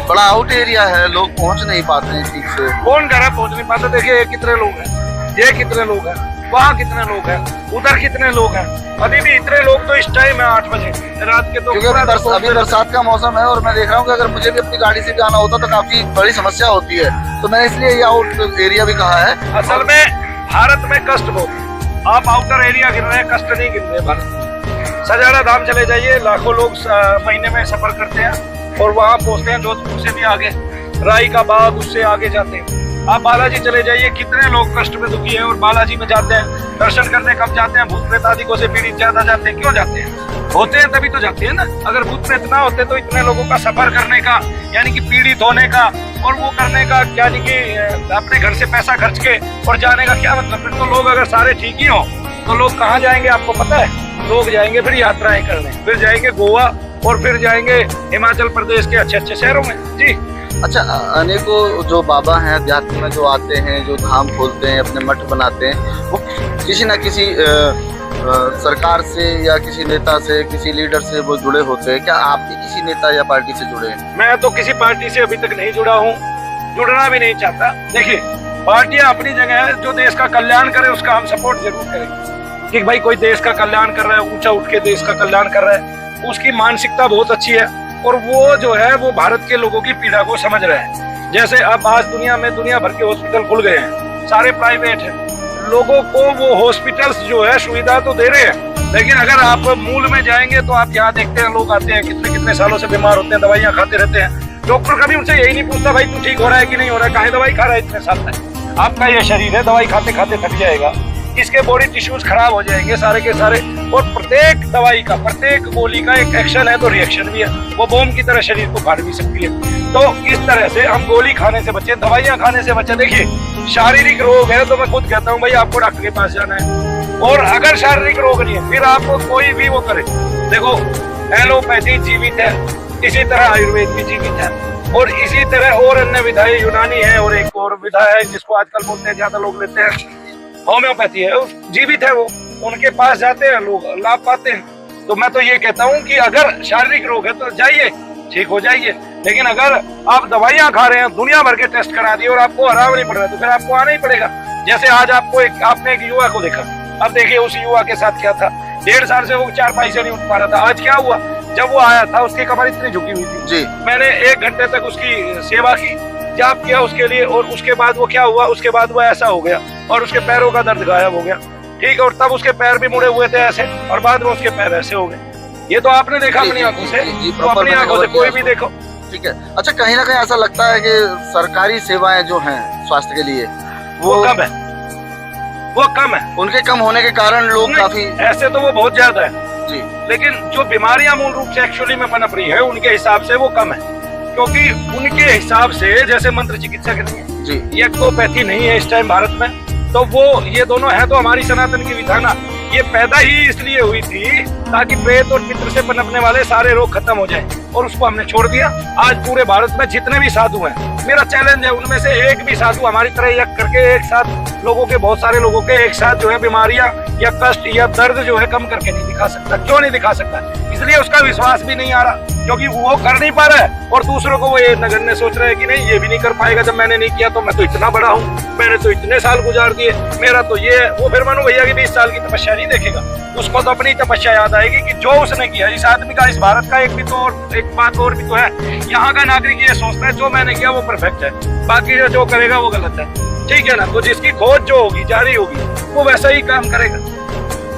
बड़ा आउट एरिया है, लोग पहुंच नहीं पाते हैं ठीक से। कौन घर है पहुंच नहीं पाते? देखिए ये कितने लोग हैं, ये कितने लोग हैं, वहाँ कितने लोग हैं, उधर कितने लोग हैं। अभी भी इतने लोग तो इस टाइम है 8 बजे रात के, तो क्योंकि अभी बरसात का मौसम है और मैं देख रहा हूँ कि अगर मुझे भी अपनी गाड़ी से भी आना होता तो काफी बड़ी समस्या होती है, तो मैंने इसलिए ये आउट एरिया भी कहा है। असल में भारत में कष्ट बहुत है। आप आउटर एरिया गिन रहे हैं, कष्ट नहीं गिन रहे भारत। सजाड़ा धाम चले जाइए, लाखों लोग महीने में सफर करते हैं और वहाँ पहुँचते हैं, जोधपुर से भी आगे, राई का बाग उससे आगे जाते हैं। आप बालाजी चले जाइए, कितने लोग कष्ट में दुखी हैं और बालाजी में जाते हैं दर्शन करने। कब जाते हैं? भूत प्रेत आदि को से पीड़ित ज्यादा जाते हैं। क्यों जाते हैं? होते हैं तभी तो जाते हैं ना। अगर भूत प्रेत ना होते तो इतने लोगों का सफर करने का, यानी कि पीड़ित होने का और वो करने का, यानी कि अपने घर से पैसा खर्च के और जाने का क्या मतलब? फिर तो लोग अगर सारे ठीक ही हो तो लोग कहाँ जाएंगे आपको पता है? लोग जाएंगे फिर यात्राएं करने, फिर जाएंगे गोवा और फिर जाएंगे हिमाचल प्रदेश के अच्छे अच्छे शहरों में जी। अच्छा, अनेकों जो बाबा हैं अध्यात्म में जो आते हैं, जो धाम खोलते हैं, अपने मठ बनाते हैं, वो किसी न किसी सरकार से या किसी नेता से, किसी लीडर से वो जुड़े होते हैं। क्या आप भी किसी नेता या पार्टी से जुड़े हैं? मैं तो किसी पार्टी से अभी तक नहीं जुड़ा हूँ, जुड़ना भी नहीं चाहता। देखिए पार्टियां अपनी जगह है, जो देश का कल्याण करे उसका हम सपोर्ट जरूर करेंगे कि भाई कोई देश का कल्याण कर रहा है, ऊंचा उठ के देश का कल्याण कर रहा है, उसकी मानसिकता बहुत अच्छी है और वो जो है वो भारत के लोगों की पीड़ा को समझ रहे हैं। जैसे अब आज दुनिया में दुनिया भर के हॉस्पिटल खुल गए हैं, सारे प्राइवेट हैं, लोगों को वो हॉस्पिटल्स जो है सुविधा तो दे रहे हैं, लेकिन अगर आप मूल में जाएंगे तो आप यहाँ देखते हैं लोग आते हैं कितने कितने सालों से बीमार होते हैं, दवाइयाँ खाते रहते हैं। डॉक्टर कभी उनसे यही नहीं पूछता भाई तू ठीक हो रहा है कि नहीं हो रहा है, काहे दवाई खा रहा है इतने साल तक? आपका ये शरीर है, दवाई खाते खाते थक जाएगा, इसके बॉडी टिश्यूज खराब हो जाएंगे सारे के सारे, और प्रत्येक दवाई का, प्रत्येक गोली का एक एक्शन है तो रिएक्शन भी है, वो बॉम्ब की तरह शरीर को फाड़ भी सकती है। तो इस तरह से हम गोली खाने से बचे, दवाइयाँ खाने से बचे। देखिए शारीरिक रोग है तो मैं खुद कहता हूँ भाई आपको डॉक्टर के पास जाना है, और अगर शारीरिक रोग नहीं है फिर आपको कोई भी वो करे। देखो एलोपैथी जीवित है, इसी तरह आयुर्वेद भी जीवित है, और इसी तरह और अन्य विधाएं यूनानी है, और एक और विधा है जिसको आजकल बोलते हैं ज्यादा लोग लेते हैं, होम्योपैथी है, जीवित है वो, उनके पास जाते हैं लोग, लाभ पाते हैं। तो मैं तो ये कहता हूँ कि अगर शारीरिक रोग है तो जाइए, ठीक हो जाइए, लेकिन अगर आप दवाइयाँ खा रहे हैं, दुनिया भर के टेस्ट करा दिए और आपको आराम नहीं पड़ रहा तो फिर आपको आना ही पड़ेगा। जैसे आज आपको आपने एक युवा को देखा, अब देखिए उस युवा के साथ क्या था, 1.5 साल से वो 4 पाई से नहीं उठ पा रहा था। आज क्या हुआ, जब वो आया था उसकी कमर इतनी झुकी हुई थी जी, मैंने 1 घंटे तक उसकी सेवा की, जाप किया उसके लिए, और उसके बाद वो क्या हुआ, उसके बाद वो ऐसा हो गया और उसके पैरों का दर्द गायब हो गया, ठीक है, और तब उसके पैर भी मुड़े हुए थे ऐसे, और बाद में उसके पैर ऐसे हो गए। ये तो आपने देखा अपनी आंखों से, तो अपनी आंखों से कोई भी देखो, ठीक है। अच्छा, कहीं ना कहीं ऐसा लगता है कि सरकारी सेवाएं जो हैं स्वास्थ्य के लिए वो कम है, वो कम है, उनके कम होने के कारण लोग काफी, ऐसे तो वो बहुत ज्यादा है जी, लेकिन जो बीमारियां मूल रूप से एक्चुअली में पनप रही है उनके हिसाब से वो कम है, क्योंकि उनके हिसाब से जैसे मंत्र चिकित्सक नहीं है जी, एक्टोपैथी नहीं है इस टाइम भारत में, तो वो ये दोनों है तो हमारी सनातन की विधाना ये पैदा ही इसलिए हुई थी ताकि प्रेत और पितृ से पनपने वाले सारे रोग खत्म हो जाएं, और उसको हमने छोड़ दिया। आज पूरे भारत में जितने भी साधु हैं, मेरा चैलेंज है उनमें से एक भी साधु हमारी तरह यज्ञ करके एक साथ लोगों के, बहुत सारे लोगों के एक साथ जो है बीमारियां या कष्ट या दर्द जो है कम करके नहीं दिखा सकता। क्यों नहीं दिखा सकता? इसलिए उसका विश्वास भी नहीं आ रहा, क्योंकि वो कर नहीं पा रहा है और दूसरों को वो ये नगण्य सोच रहे हैं कि नहीं ये भी नहीं कर पाएगा, जब मैंने नहीं किया तो मैं तो इतना बड़ा हूँ, मैंने तो इतने साल गुजार दिए, मेरा तो ये है। वो फिर मनु भैया की 20 साल की तपस्या नहीं देखेगा, उसको तो अपनी तपस्या याद आएगी कि जो उसने किया। इस आदमी का, इस भारत का एक भी तो, और एक बात और भी तो है, यहाँ का नागरिक ये सोचता है जो मैंने किया वो परफेक्ट है, बाकी जो करेगा वो गलत है, ठीक है ना। तो जिसकी खोज जो होगी, जारी होगी, वो वैसा ही काम करेगा।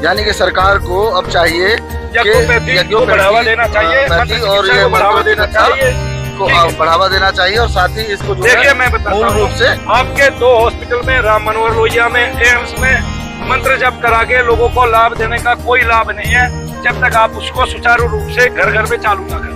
यानी कि सरकार को अब चाहिए यज्ञोपैथी को बढ़ावा देना चाहिए, और ये बढ़ावा देना चाहिए को बढ़ावा देना चाहिए, और साथ ही इसको देखिए मैं बताता मूल रूप से आपके 2 हॉस्पिटल में, राम मनोहर लोहिया में, एम्स में मंत्र जप करा के लोगों को लाभ देने का कोई लाभ नहीं है। जब तक आप उसको सुचारू रूप से घर घर में चालू ना करें।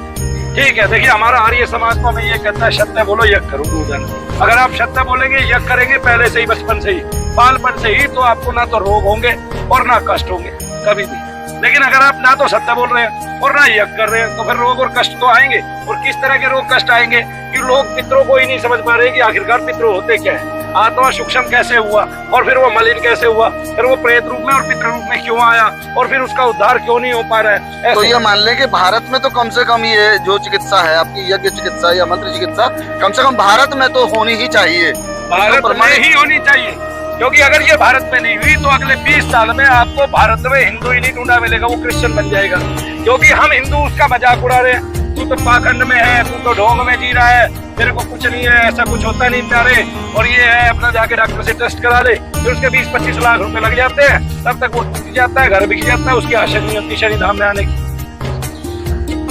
ठीक है, देखिए हमारा आर्य समाज को हमें ये कहता है सत्य बोलो यज्ञ करो पूजन। अगर आप सत्य बोलेंगे यज्ञ करेंगे पहले से ही, बचपन से ही, बालपन से ही, तो आपको ना तो रोग होंगे और ना कष्ट होंगे कभी भी। लेकिन अगर आप ना तो सत्य बोल रहे हैं और ना यज्ञ कर रहे हैं तो फिर रोग और कष्ट तो आएंगे। और किस तरह के रोग कष्ट आएंगे कि लोग पितरों को ही नहीं समझ पा रहे कि आखिरकार पितरों होते क्या है, आत्मा सूक्ष्म कैसे हुआ, और फिर वो मलिन कैसे हुआ, फिर वो प्रेत रूप में और पितृ रूप में क्यों आया, और फिर उसका उद्धार क्यों नहीं हो पा रहा है। तो ये मान लें कि भारत में तो कम से कम ये जो चिकित्सा है आपकी यज्ञ चिकित्सा या मंत्र चिकित्सा कम से कम भारत में तो होनी ही चाहिए, भारत में ही होनी चाहिए। क्योंकि अगर ये भारत में नहीं हुई तो अगले 20 साल में आपको भारत में हिंदू ही नहीं ढूंढा मिलेगा, वो क्रिश्चियन बन जाएगा। क्योंकि हम हिंदू उसका मजाक उड़ा रहे हैं, तू तो पाखंड में है, तू तो ढोंग में जी रहा है, मेरे को कुछ नहीं है, ऐसा कुछ होता नहीं प्यारे, और ये है अपना जाके डॉक्टर से टेस्ट करा ले। फिर उसके 20-25 लाख रुपए लग जाते हैं, तब तक वो बिक जाता है, घर बिक जाता है, उसकी आशा नहीं होती शनि धाम में आने की।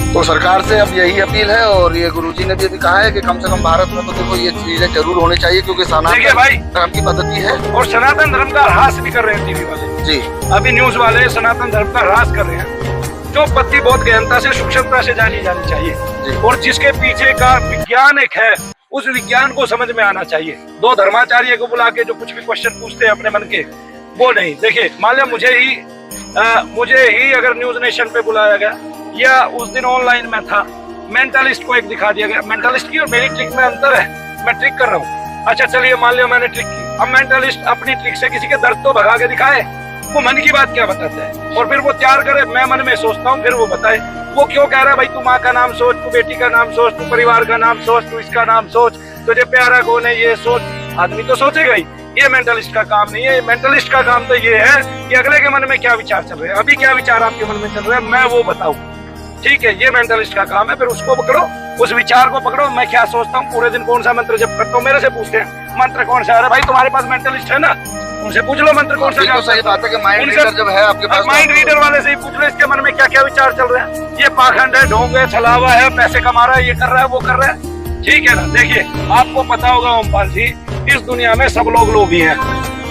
तो सरकार से अब यही अपील है, और ये गुरुजी ने भी अभी कहा है कि कम से कम भारत में तो देखो ये चीजें जरूर होनी चाहिए, क्योंकि सनातन भाई धर्म की पद्धति है। और सनातन धर्म का ह्रास भी कर रहे हैं टीवी वाले जी, अभी न्यूज वाले सनातन धर्म का ह्रास कर रहे हैं, जो पद्धति बहुत गहनता से सूक्ष्मता से जानी जानी चाहिए, और जिसके पीछे का विज्ञान एक है उस विज्ञान को समझ में आना चाहिए। दो धर्माचार्य को बुला के जो कुछ भी क्वेश्चन पूछते हैं अपने मन के, वो नहीं। देखिए मान लिया मुझे ही अगर न्यूज नेशन पे बुलाया गया, या उस दिन ऑनलाइन में था, मेंटलिस्ट को एक दिखा दिया गया। मेंटलिस्ट की और मेरी ट्रिक में अंतर है, मैं ट्रिक कर रहा हूँ। अच्छा चलिए मान लिया मैंने ट्रिक की, अब मेंटलिस्ट अपनी ट्रिक से किसी के दर्द तो भगा के दिखाए, वो मन की बात क्या बताता है, और फिर वो तैयार करे, मैं मन में सोचता हूँ, फिर वो बताए वो क्यों कह रहा है। भाई तू माँ का नाम सोच, तू बेटी का नाम सोच, तू परिवार का नाम सोच, तू इसका नाम सोच, तुझे प्यारा कौन है ये सोच। आदमी तो सोचेगा ही, ये मेंटलिस्ट का काम नहीं है। मेंटलिस्ट का काम तो ये है कि अगले के मन में क्या विचार चल रहे हैं, अभी क्या विचार आपके मन में चल रहे हैं मैं वो बताऊं। ठीक है, ये मेंटलिस्ट का काम है। फिर उसको पकड़ो, उस विचार को पकड़ो, मैं क्या सोचता हूँ, पूरे दिन कौन सा मंत्र जप करता हूँ, मेरे से पूछते हैं मंत्र कौन सा है। भाई तुम्हारे पास मेंटलिस्ट है ना, उनसे पूछ लो मंत्र कौन सा। तो सही बात है कि माइंड रीडर जब है आपके पास, माइंड रीडर वाले से ही पूछ लो इसके मन में क्या क्या विचार चल रहे हैं। ये पाखंड है, ढोंग है, छलावा है, पैसे कमा रहा है, ये कर रहा है, वो कर रहा है। ठीक है ना, देखिए आपको पता होगा ओमपाल जी, इस दुनिया में सब लोग लोभी हैं,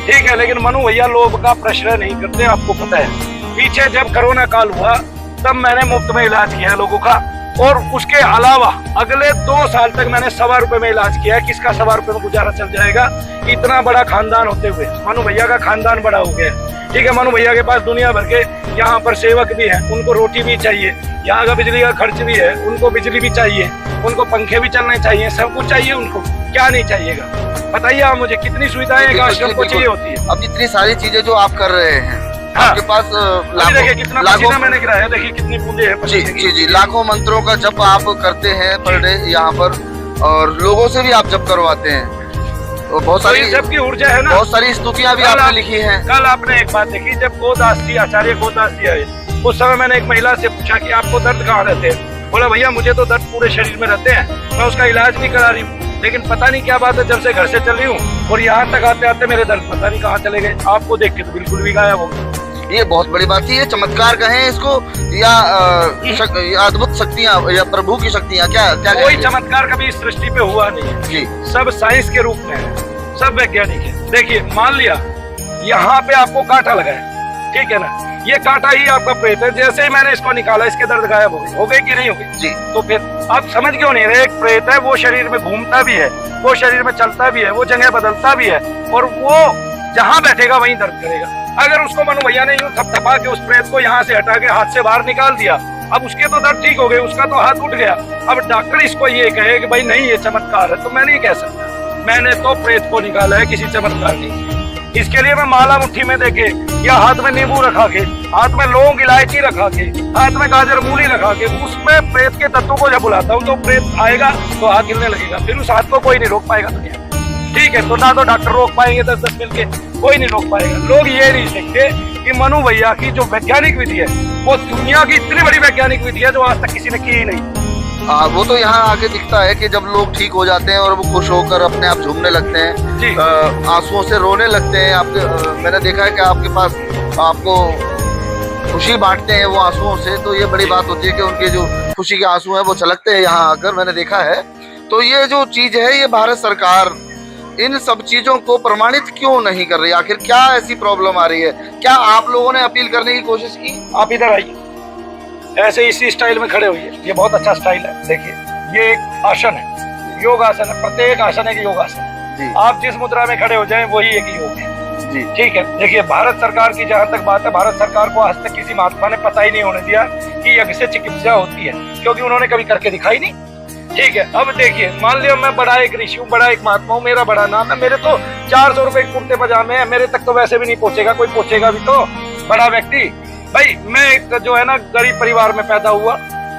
ठीक है, लेकिन मनु भैया लोभ का प्रश्रय नहीं करते, आपको पता है। पीछे जब कोरोना काल हुआ तब मैंने मुफ्त में इलाज किया है लोगों का, और उसके अलावा अगले 2 साल तक मैंने 1.25 रुपए में इलाज किया है। किसका 1.25 रुपए में गुजारा चल जाएगा, इतना बड़ा खानदान होते हुए। मनु भैया का खानदान बड़ा हो गया, ठीक है। मनु भैया के पास दुनिया भर के यहाँ पर सेवक भी हैं, उनको रोटी भी चाहिए, यहाँ का बिजली का खर्च भी है, उनको बिजली भी चाहिए, उनको पंखे भी चलने चाहिए, सब कुछ चाहिए उनको। क्या नहीं चाहिएगा बताइए आप मुझे, कितनी सुविधाएं एक आश्रम को चाहिए होती है। अब इतनी सारी चीजें जो आप कर रहे हैं, हाँ, आपके पास देखिए कितना पसीना मैंने गिराया, देखिए कितनी बूंदे हैं जी जी जी, लाखों मंत्रों का जप आप करते हैं पर डे यहाँ पर, और लोगों से भी आप जप करवाते हैं, तो बहुत सारी जब की ऊर्जा है ना, बहुत सारी स्तुतियां भी आपने लिखी हैं। कल आपने एक बात देखी, जब गोदास जी आचार्य गोदास जी आए, उस समय मैंने एक महिला से पूछा कि आपको दर्द कहाँ रहते हैं। बोला भैया मुझे तो दर्द पूरे शरीर में रहते हैं, मैं उसका इलाज भी करा रही हूँ, लेकिन पता नहीं क्या बात है, जब से घर से चल रही हूँ और यहाँ तक आते आते मेरे दर्द पता नहीं कहाँ चले गए। आपको देख के तो बिल्कुल भी गायब हो गए। ये बहुत बड़ी बात है, ये चमत्कार कहें इसको या अद्भुत शक्तियाँ या प्रभु की शक्तियाँ, क्या क्या कोई चमत्कार कभी इस सृष्टि पे हुआ नहीं है जी, सब साइंस के रूप में है, सब वैज्ञानिक है। देखिए मान लिया यहाँ पे आपको कांटा लगा है, ठीक है ना, ये कांटा ही आपका प्रेत है, जैसे ही मैंने इसको निकाला इसके दर्द गायब हो गए कि नहीं हो गए जी। तो फिर आप समझ क्यों नहीं रहे, एक प्रेत है, वो शरीर में घूमता भी है, वो शरीर में चलता भी है, वो जगह बदलता भी है, और वो जहाँ बैठेगा वहीं दर्द करेगा। अगर उसको मनु भैया ने यूं थपथपा के उस प्रेत को यहाँ से हटा के हाथ से बाहर निकाल दिया, अब उसके तो दर्द ठीक हो गए, उसका तो हाथ उठ गया। अब डॉक्टर इसको ये कहे कि भाई नहीं ये चमत्कार है, तो मैं नहीं कह सकता, मैंने तो प्रेत को निकाला है, किसी चमत्कार नहीं। इसके लिए मैं माला मुट्ठी में देके, या हाथ में नींबू रखा के, हाथ में लौंग इलायची रखा के, हाथ में गाजर मूली रखा के, उसमें प्रेत के तत्वों को जब बुलाता हूँ तो प्रेत आएगा तो हाथ हिलने लगेगा, फिर उस हाथ को कोई नहीं रोक पाएगा दुनिया, ठीक है। तो ना तो डॉक्टर रोक पाएंगे 10-10 मिलके, कोई नहीं रोक पाएगा। लोग ये नहीं देखते कि मनु भैया की जो वैज्ञानिक विधि है वो दुनिया की इतनी बड़ी वैज्ञानिक विधि है जो आज तक किसी ने की ही नहीं। वो तो यहाँ आके दिखता है कि जब लोग ठीक हो जाते हैं और वो खुश होकर अपने आप झूमने लगते हैं, आंसुओं से रोने लगते हैं। आपके मैंने देखा है कि आपके पास आपको खुशी बांटते हैं वो आंसुओं से, तो ये बड़ी बात होती है कि उनके जो खुशी के आंसू हैं वो छलकते हैं यहाँ आकर, मैंने देखा है। तो ये जो चीज है, ये भारत सरकार इन सब चीजों को प्रमाणित क्यों नहीं कर रही, आखिर क्या ऐसी प्रॉब्लम आ रही है? क्या आप लोगों ने अपील करने की कोशिश की? आप इधर आइए, ऐसे इसी स्टाइल में खड़े हुए। ये बहुत अच्छा स्टाइल है। देखिए ये एक आसन है, योग आसन है। प्रत्येक आसन एक योग आसन है। आप जिस मुद्रा में खड़े हो जाएं वही एक योग है जी। ठीक है। देखिए भारत सरकार की जहाँ तक बात है, भारत सरकार को आज तक किसी महात्मा ने पता ही नहीं होने दिया कि यज्ञ से चिकित्सा होती है, क्योंकि उन्होंने कभी करके दिखाई नहीं। ठीक है। अब देखिए मान लिया मैं बड़ा एक ऋषि हूँ, बड़ा एक महात्मा हूँ, मेरा बड़ा नाम है, मेरे तो 400 रुपए कुर्ते पजामे है, मेरे तक तो वैसे भी नहीं पहुंचेगा, कोई पहुंचेगा भी तो बड़ा व्यक्ति। भाई मैं एक जो है ना गरीब परिवार में पैदा हुआ।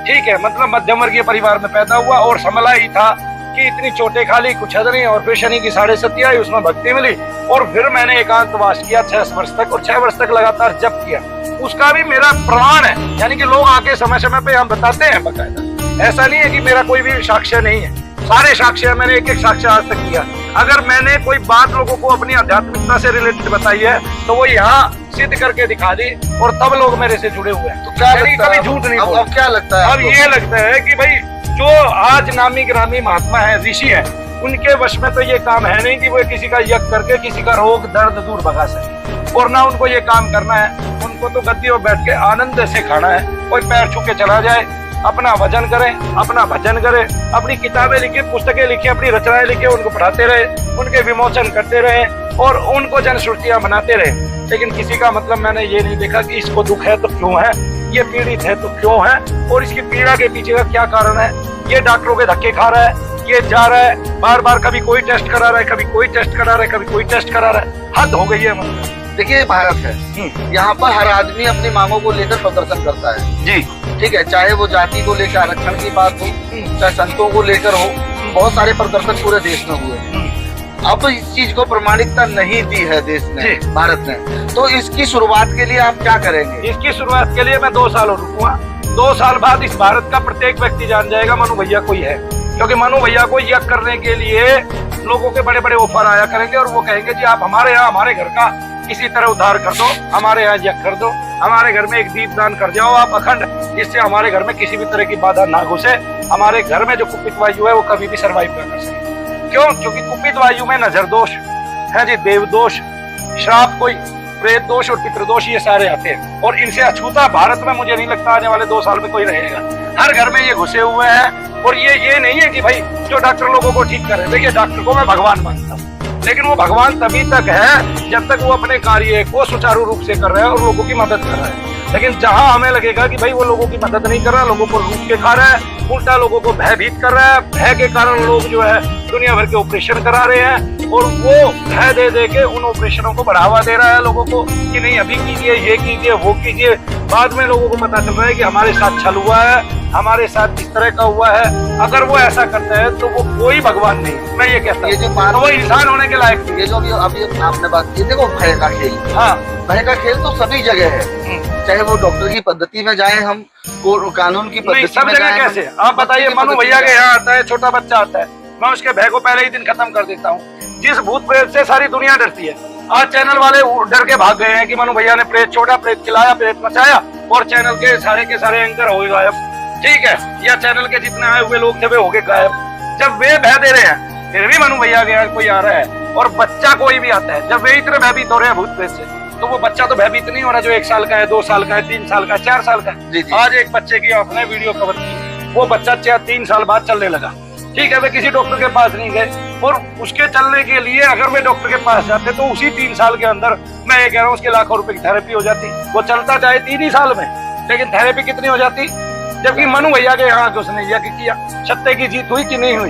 ठीक है। मतलब मध्यम वर्गीय परिवार में पैदा हुआ और समला ही था कि इतनी चोटें खाली कुछ हद नहीं, और फिर शनि की 7.5 आई, उसमें भक्ति मिली और फिर मैंने एकांतवास किया 6 वर्ष तक, और 6 वर्ष तक लगातार जप किया। उसका भी मेरा प्रमाण है, यानी कि लोग आके समय समय पे हम बताते हैं बकायदा। ऐसा नहीं है कि मेरा कोई भी साक्ष्य नहीं है, सारे साक्ष्य है। मैंने एक एक साक्ष्य आज तक किया। अगर मैंने कोई बात लोगों को अपनी आध्यात्मिकता से रिलेटेड बताई है तो वो यहाँ सिद्ध करके दिखा दी, और तब लोग मेरे से जुड़े हुए हैं। तो क्या लगता कभी है झूठ नहीं बोला। अब क्या लगता है? अब ये लगता है कि भाई जो आज नामी ग्रामी महात्मा है, ऋषि है, उनके वश में तो ये काम है नहीं कि वो किसी का यज्ञ करके किसी का रोग दर्द दूर भगा सके, और ना उनको ये काम करना है। उनको तो गद्दी पर बैठ के आनंद से खाना है। कोई पैर छू के चला जाए, अपना भजन करें, अपना भजन करें, अपनी किताबें लिखे, पुस्तकें लिखे, अपनी रचनाएं लिखे, उनको पढ़ाते रहे, उनके विमोचन करते रहे और उनको जनश्रुतियां बनाते रहे। लेकिन किसी का मतलब मैंने ये नहीं देखा कि इसको दुख है तो क्यों है, ये पीड़ित है तो क्यों है, और इसकी पीड़ा के पीछे का क्या कारण है। ये डॉक्टरों के धक्के खा रहा है, ये जा रहा है बार बार, कभी कोई टेस्ट करा रहा है, कभी कोई टेस्ट करा रहा है, कभी कोई टेस्ट करा रहा है। हद हो गई है। मतलब देखिए भारत है, यहाँ पर हर आदमी अपनी मांगों को लेकर प्रदर्शन करता है जी। ठीक है। चाहे वो जाति को लेकर आरक्षण की बात हो, चाहे संतों को लेकर हो, बहुत सारे प्रदर्शन पूरे देश में हुए। अब इस चीज को प्रमाणिकता नहीं दी है देश ने, भारत ने। तो इसकी शुरुआत के लिए आप क्या करेंगे? इसकी शुरुआत के लिए मैं 2 साल और रुकूंगा। 2 साल बाद इस भारत का प्रत्येक व्यक्ति जान जाएगा मनु भैया कोई है, क्योंकि मनु भैया को यज्ञ करने के लिए लोगों के बड़े बड़े ऑफर आया करेंगे, और वो कहेंगे जी आप हमारे यहाँ हमारे घर का किसी तरह उद्धार कर दो, हमारे यहाँ यज्ञ कर दो, हमारे घर में एक दीप दान कर जाओ आप अखंड, जिससे हमारे घर में किसी भी तरह की बाधा ना घुसे, हमारे घर में जो कुपित वायु है वो कभी भी सर्वाइव ना कर सके। क्यों? क्योंकि कुपित वायु में नजर दोष है जी, देव दोष, श्राप, कोई प्रेत दोष और पितृदोष, ये सारे आते हैं। और इनसे अछूता भारत में मुझे नहीं लगता आने वाले 2 साल में कोई रहेगा। हर घर में ये घुसे हुए हैं। और ये नहीं है कि भाई जो डॉक्टर लोगों को ठीक करे। देखिए डॉक्टर को मैं भगवान मानता हूँ, लेकिन वो भगवान तभी तक है जब तक वो अपने कार्य को सुचारू रूप से कर रहा है और लोगों की मदद कर रहा है। लेकिन जहां हमें लगेगा कि भाई वो लोगों की मदद नहीं कर रहा, लोगों को लूट के खा रहा है, उल्टा लोगों को भयभीत कर रहा है, भय के कारण लोग जो है दुनिया भर के ऑपरेशन करा रहे हैं, और वो भय दे दे के उन ऑपरेशनों को बढ़ावा दे रहा है लोगों को कि नहीं अभी कीजिए, ये कीजिए, वो कीजिए। बाद में लोगों को पता चल रहा है कि हमारे साथ छल हुआ है, हमारे साथ इस तरह का हुआ है। अगर वो ऐसा करता है तो वो कोई भगवान नहीं, मैं ये कहता हूँ, तो वो इंसान होने के लायक नहीं। ये जो अभी आपने बात की, देखो भय का खेल, हाँ भय का खेल तो सभी जगह है, चाहे वो डॉक्टर की पद्धति में जाए, हम कानून की पद्धति सब जगह कैसे। आप बताइए, मनु भैया के यहाँ आता है, छोटा बच्चा आता है, मैं उसके भय को पहले ही दिन खत्म कर देता हूँ। जिस भूत प्रेत से सारी दुनिया डरती है, आज चैनल वाले डर के भाग गए हैं कि मनु भैया ने प्रेत छोड़ा, प्रेत खिलाया, प्रेत मचाया, और चैनल के सारे एंकर हो गए गायब। ठीक है। या चैनल के जितने आए हुए लोग थे वे हो गए गायब। जब वे भय दे रहे हैं, फिर भी मनु भैया के यहाँ कोई आ रहा है, और बच्चा कोई भी आता है, जब वे इतने भयभीत हो रहे हैं भूत प्रेत से, तो वो बच्चा तो भयभीत नहीं हो रहा जो 1 साल का है, 2 साल का है, 3 साल का है, 4 साल का है। आज एक बच्चे की आपने वीडियो कवर की, वो बच्चा 3 साल बाद चलने लगा। ठीक है। वे किसी डॉक्टर के पास नहीं गए, और उसके चलने के लिए अगर वे डॉक्टर के पास जाते तो उसी 3 साल के अंदर, मैं ये कह रहा हूँ, उसके लाखों रुपए की थेरेपी हो जाती। वो चलता चाहे 3 ही साल में, लेकिन थेरेपी कितनी हो जाती। जबकि मनु भैया के यहाँ उसने यज्ञ किया, सत्य की जीत हुई कि नहीं हुई?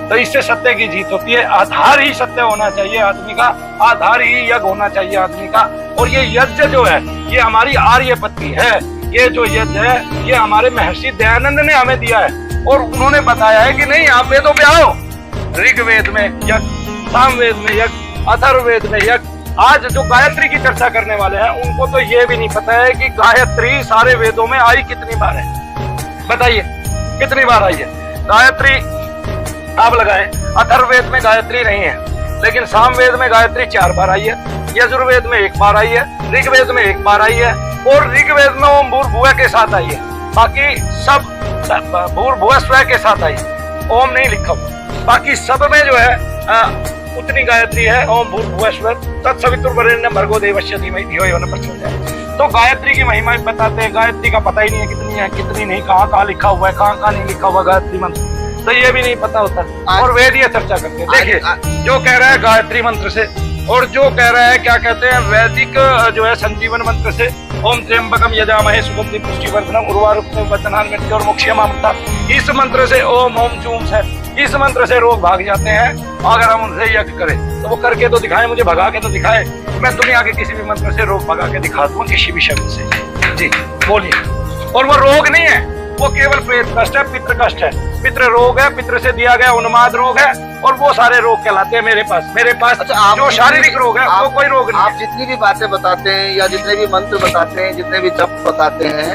तो इससे सत्य की जीत होती है। आधार ही सत्य होना चाहिए आदमी का, आधार ही यज्ञ होना चाहिए आदमी का। और ये यज्ञ जो है ये हमारी आर्य पत्ती है। ये जो यज्ञ है ये हमारे महर्षि दयानंद ने हमें दिया है, और उन्होंने बताया है कि नहीं आप वेदों पे आओ, ऋग्वेद में यज्ञ, सामवेद में यज्ञ, अथर्ववेद में यज्ञ। आज जो गायत्री की चर्चा करने वाले हैं उनको तो ये भी नहीं पता है कि गायत्री सारे वेदों में आई कितनी बार है। बताइए कितनी बार आई है गायत्री? आप लगाएं, अथर्ववेद में गायत्री नहीं है, लेकिन सामवेद में गायत्री 4 बार आई है, यजुर्वेद में 1 बार आई है, ऋग्वेद में 1 बार आई है, और ऋग्वेद में ओम भूर्भुवः के साथ आई है। बाकी सब भूर्भुवः स्वः के साथ आई, ओम नहीं लिखा हुआ। बाकी सब में जो है उतनी गायत्री है। ओम भूर्भुवः स्वः तत्सवितुर्वरेण्यं भर्गो देवस्य धीमहि धियो यो न प्रचोदयात्। तो गायत्री की महिमा बताते हैं। गायत्री का पता ही नहीं है कितनी नहीं, कहाँ कहाँ लिखा हुआ है, कहाँ कहाँ नहीं लिखा हुआ गायत्री मंत्र, तो ये भी नहीं पता होता। और वेद ये चर्चा करते हैं। देखिए, जो कह रहा है गायत्री मंत्र से और जो कह रहा है क्या कहते हैं वैदिक जो है संजीवन मंत्र से, ओम त्र्यंबकम यजामहे सुगंधिं पुष्टिवर्धनम उर्वारुकमिव बचनान्वितं और मोक्षयमामृतात्, इस मंत्र से ओम ओम चूम से, इस मंत्र से रोग भाग जाते हैं। अगर हम उनसे यज्ञ करें तो वो करके तो दिखाएं, मुझे भगा के तो दिखाए। मैं दुनिया के किसी भी मंत्र से रोग भगा के दिखा दूंगा, किसी भी शब्द से। जी बोलिए। और वो रोग नहीं है, वो केवल प्रेत कष्ट है, पितृ कष्ट है, पितृ रोग है, पितृ से दिया गया उन्माद रोग है, और वो सारे रोग कहलाते हैं मेरे पास। अच्छा, आप जो शारीरिक रोग है वो कोई रोग नहीं। आप जितनी भी बातें बताते हैं या जितने भी मंत्र बताते हैं, जितने भी जप बताते हैं,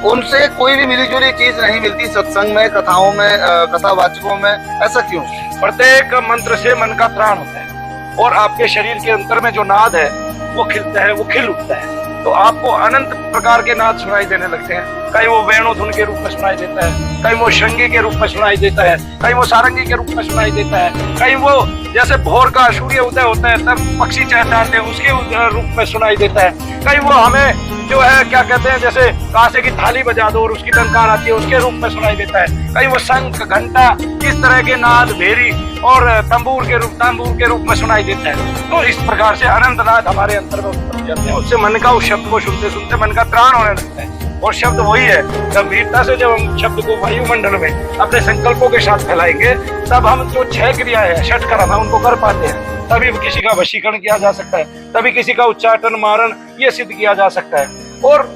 उनसे कोई भी मिली जुली चीज नहीं मिलती सत्संग में, कथाओं में, कथावाचकों में, ऐसा क्यों? प्रत्येक मंत्र से मन का त्राण होता है और आपके शरीर के अंतर में जो नाद है वो खिलता है, वो खिल उठता है। तो आपको अनंत प्रकार के नाद सुनाई देने लगते हैं। कहीं वो वेणु धुन के रूप में सुनाई देता है, कहीं वो शृंगी के रूप में सुनाई देता है, कहीं वो सारंगी के रूप में सुनाई देता है, कहीं वो जैसे भोर का सूर्य उदय होता है तब पक्षी चहचहाते हैं उसके रूप में सुनाई देता है, कहीं वो हमें जो है क्या कहते हैं जैसे कांसे की थाली बजा दो और उसकी टंकार आती है उसके रूप में सुनाई देता है, कहीं वो शंख घंटा इस तरह के नाद भेरी और तंबूर के रूप में सुनाई देता है। तो इस प्रकार से अनंत नाद हमारे अंतर में उत्पन्न हो जाते हैं। उससे मन का उस शब्द को सुनते सुनते मन का त्राण होने लगता है। और शब्द वही है, गंभीरता से जब हम शब्द को वायुमंडल में अपने संकल्पों के साथ फैलाएंगे तब हम जो 6 क्रियाएं हैं, 6 कर्म है, उनको कर पाते हैं। तभी किसी का वशीकरण किया जा सकता है, तभी किसी का उच्चाटन मारण ये सिद्ध किया जा सकता है। और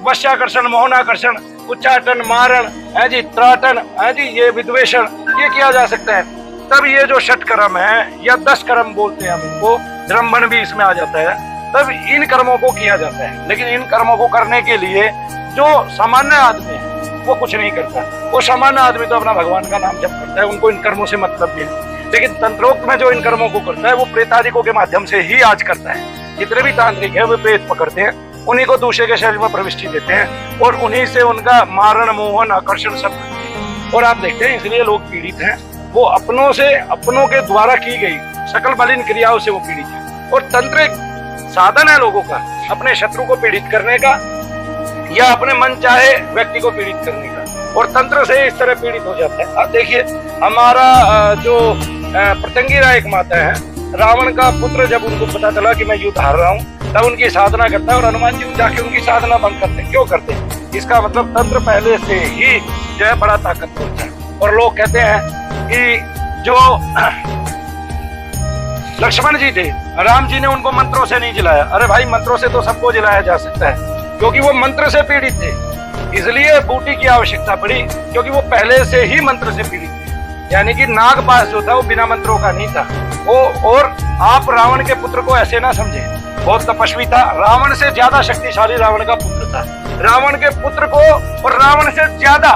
वश्याकर्षण, मोहनाकर्षण, उच्चाटन, मारण है जी, त्राटन है जी, ये विद्वेषण ये किया जा सकता है। तब ये जो 6 कर्म है या 10 कर्म बोलते हैं हम इनको, जृंभण भी इसमें आ जाता है, तब इन कर्मों को किया जाता है। लेकिन इन कर्मों को करने के लिए जो सामान्य आदमी है वो कुछ नहीं करता। वो सामान्य आदमी तो अपना भगवान का नाम जप करता है, उनको इन कर्मों से मतलब नहीं है। लेकिन तंत्रोक्त में जो इन कर्मों को करता है वो प्रेतादिकों के माध्यम से ही आज करता है। जितने भी तांत्रिक है वो प्रेत पकड़ते हैं, उन्हीं को दूसरे के शरीर में प्रविष्टि देते हैं और उन्हीं से उनका मारण, मोहन, आकर्षण सब करते हैं। और आप देखते हैं इसलिए लोग पीड़ित हैं, वो अपनों के द्वारा की गई सकल मलिन क्रियाओं से वो पीड़ित है। और तंत्र साधन है लोगों का अपने शत्रु को पीड़ित करने का या अपने मन चाहे व्यक्ति को पीड़ित करने का, और तंत्र से इस तरह पीड़ित हो जाता है। अब देखिए हमारा जो पतंगी एक माता है, रावण का पुत्र जब उनको पता चला कि मैं युद्ध हार रहा हूँ तब उनकी साधना करता है और हनुमान जी जाके उनकी साधना बंद करते हैं। क्यों करते हैं? इसका मतलब तंत्र पहले से ही जो है बड़ा ताकतवर है। और लोग कहते हैं कि जो लक्ष्मण जी थे, राम जी ने उनको मंत्रों से नहीं जिलाया। अरे भाई, मंत्रों से तो सबको जिलाया जा सकता है क्योंकि वो मंत्र से पीड़ित थे, इसलिए बूटी की आवश्यकता पड़ी क्योंकि वो पहले से ही मंत्र से पीड़ित थे। यानी कि नागपाश जो था वो बिना मंत्रों का नहीं था। और आप रावण के पुत्र को ऐसे ना समझे, बहुत तपस्वी था, रावण से ज्यादा शक्तिशाली रावण का पुत्र था। रावण के पुत्र को और रावण से ज्यादा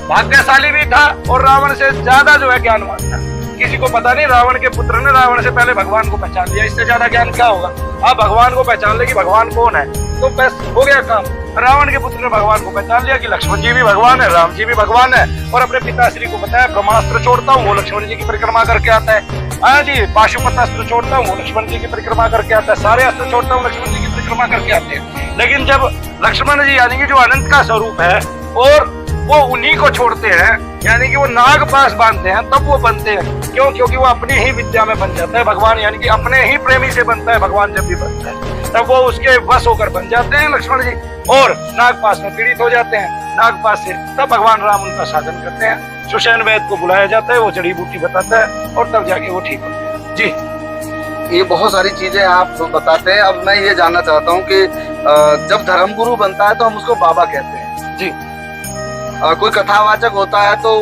भाग्यशाली भी था और रावण से ज्यादा जो है ज्ञानवान था। किसी को पता नहीं, रावण के पुत्र ने रावण से पहले भगवान को पहचान लिया। इससे ज्यादा ज्ञान क्या होगा? आप भगवान को पहचान ले कि भगवान कौन है तो बस हो गया काम। रावण के पुत्र ने भगवान को पहचान लिया कि लक्ष्मण जी भी भगवान है, राम जी भी भगवान है, और अपने पिताश्री को बताया ब्रह्मास्त्र छोड़ता हूँ वो लक्ष्मण जी की परिक्रमा करके आता है। हाँ जी, पाशुपत अस्त्र छोड़ता हूँ वो लक्ष्मण जी की परिक्रमा करके आता है, सारे अस्त्र छोड़ता हूँ लक्ष्मण जी की परिक्रमा करके आते हैं। लेकिन जब लक्ष्मण जी यानी कि जो अनंत का स्वरूप है और वो उन्हीं को छोड़ते हैं, यानी कि वो नाग पास बांधते हैं, तब वो बनते हैं। क्यों? क्योंकि वो अपनी ही विद्या में बन जाता है भगवान, यानी कि अपने ही प्रेमी से बनता है भगवान। जब भी बनता है तब वो उसके वश होकर बन जाते हैं लक्ष्मण जी, और नागपाश में पीड़ित हो जाते हैं। नागपाश से तब भगवान राम उनका साधन करते हैं। सुषेण वैद्य को बुलाया जाता है, वो जड़ी बूटी बताता है और तब जाके वो ठीक होते हैं। जी, ये बहुत सारी चीजें आप बताते हैं। अब मैं ये जानना चाहता हूँ कि जब धर्मगुरु बनता है तो हम उसको बाबा कहते हैं जी। कोई कथावाचक होता है तो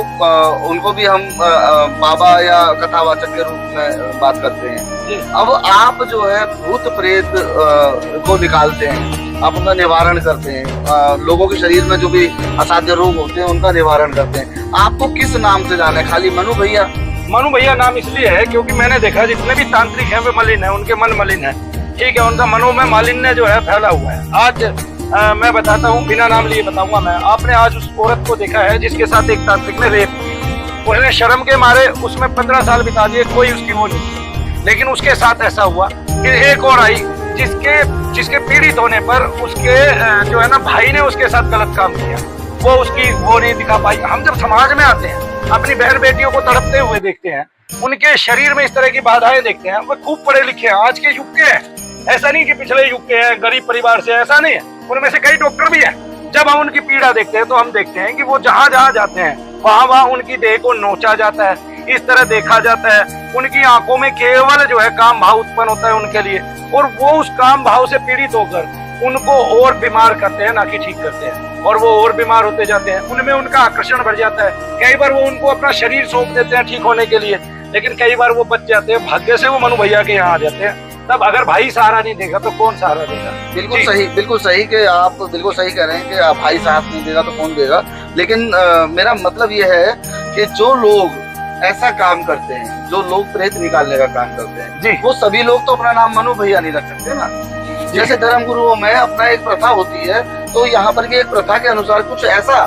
उनको भी हम बाबा या कथावाचक के रूप में बात करते हैं। अब आप जो है भूत प्रेत को निकालते हैं, आप उनका निवारण करते हैं, लोगों के शरीर में जो भी असाध्य रोग होते हैं उनका निवारण करते हैं। आपको किस नाम से जाने? खाली मनु भैया? मनु भैया नाम इसलिए है क्योंकि मैंने देखा जितने भी तांत्रिक हैं वे मलिन है, उनके मन मलिन है। ठीक है, उनका मनों में मालिन्य जो है फैला हुआ है। आज मैं बताता हूँ, बिना नाम लिए बताऊंगा मैं। आपने आज उस औरत को देखा है जिसके साथ एक तांत्रिक ने रेप किया, उसने शर्म के मारे उसमें 15 साल बिता दिए, कोई उसकी वो नहीं। लेकिन उसके साथ ऐसा हुआ कि एक और आई जिसके पीड़ित होने पर उसके जो है ना भाई ने उसके साथ गलत काम किया, वो उसकी वो नहीं दिखा पाई। हम जब समाज में आते हैं, अपनी बहन बेटियों को तड़पते हुए देखते हैं, उनके शरीर में इस तरह की बाधाएं देखते हैं, वो खूब पढ़े लिखे हैं, आज के युग के हैं, ऐसा नहीं कि पिछले युग के हैं, गरीब परिवार से, ऐसा नहीं है, उनमें से कई डॉक्टर भी हैं। जब हम उनकी पीड़ा देखते हैं तो हम देखते हैं कि वो जहां जहां जाते हैं वहां उनकी देह को नोचा जाता है, इस तरह देखा जाता है, उनकी आंखों में केवल जो है काम भाव उत्पन्न होता है उनके लिए, और वो उस काम भाव से पीड़ित होकर उनको और बीमार करते हैं, ना कि ठीक करते हैं, और वो और बीमार होते जाते हैं। उनमें उनका आकर्षण बढ़ जाता है, कई बार वो उनको अपना शरीर सौंप देते हैं ठीक होने के लिए, लेकिन कई बार वो बच जाते हैं, भाग्य से वो मनु भैया के यहाँ आ जाते हैं। तब अगर भाई सहारा नहीं देगा तो कौन सहारा देगा? बिल्कुल सही कि आप बिल्कुल सही कह रहे हैं कि आप भाई साहब नहीं देगा तो कौन देगा। लेकिन मेरा मतलब ये है कि जो लोग ऐसा काम करते हैं, जो लोग प्रेत निकालने का काम करते हैं जी, वो सभी लोग तो अपना नाम मनु भैया नहीं रख सकते ना। जैसे धर्म गुरुओं में अपना एक प्रथा होती है, तो यहाँ पर भी एक प्रथा के अनुसार कुछ ऐसा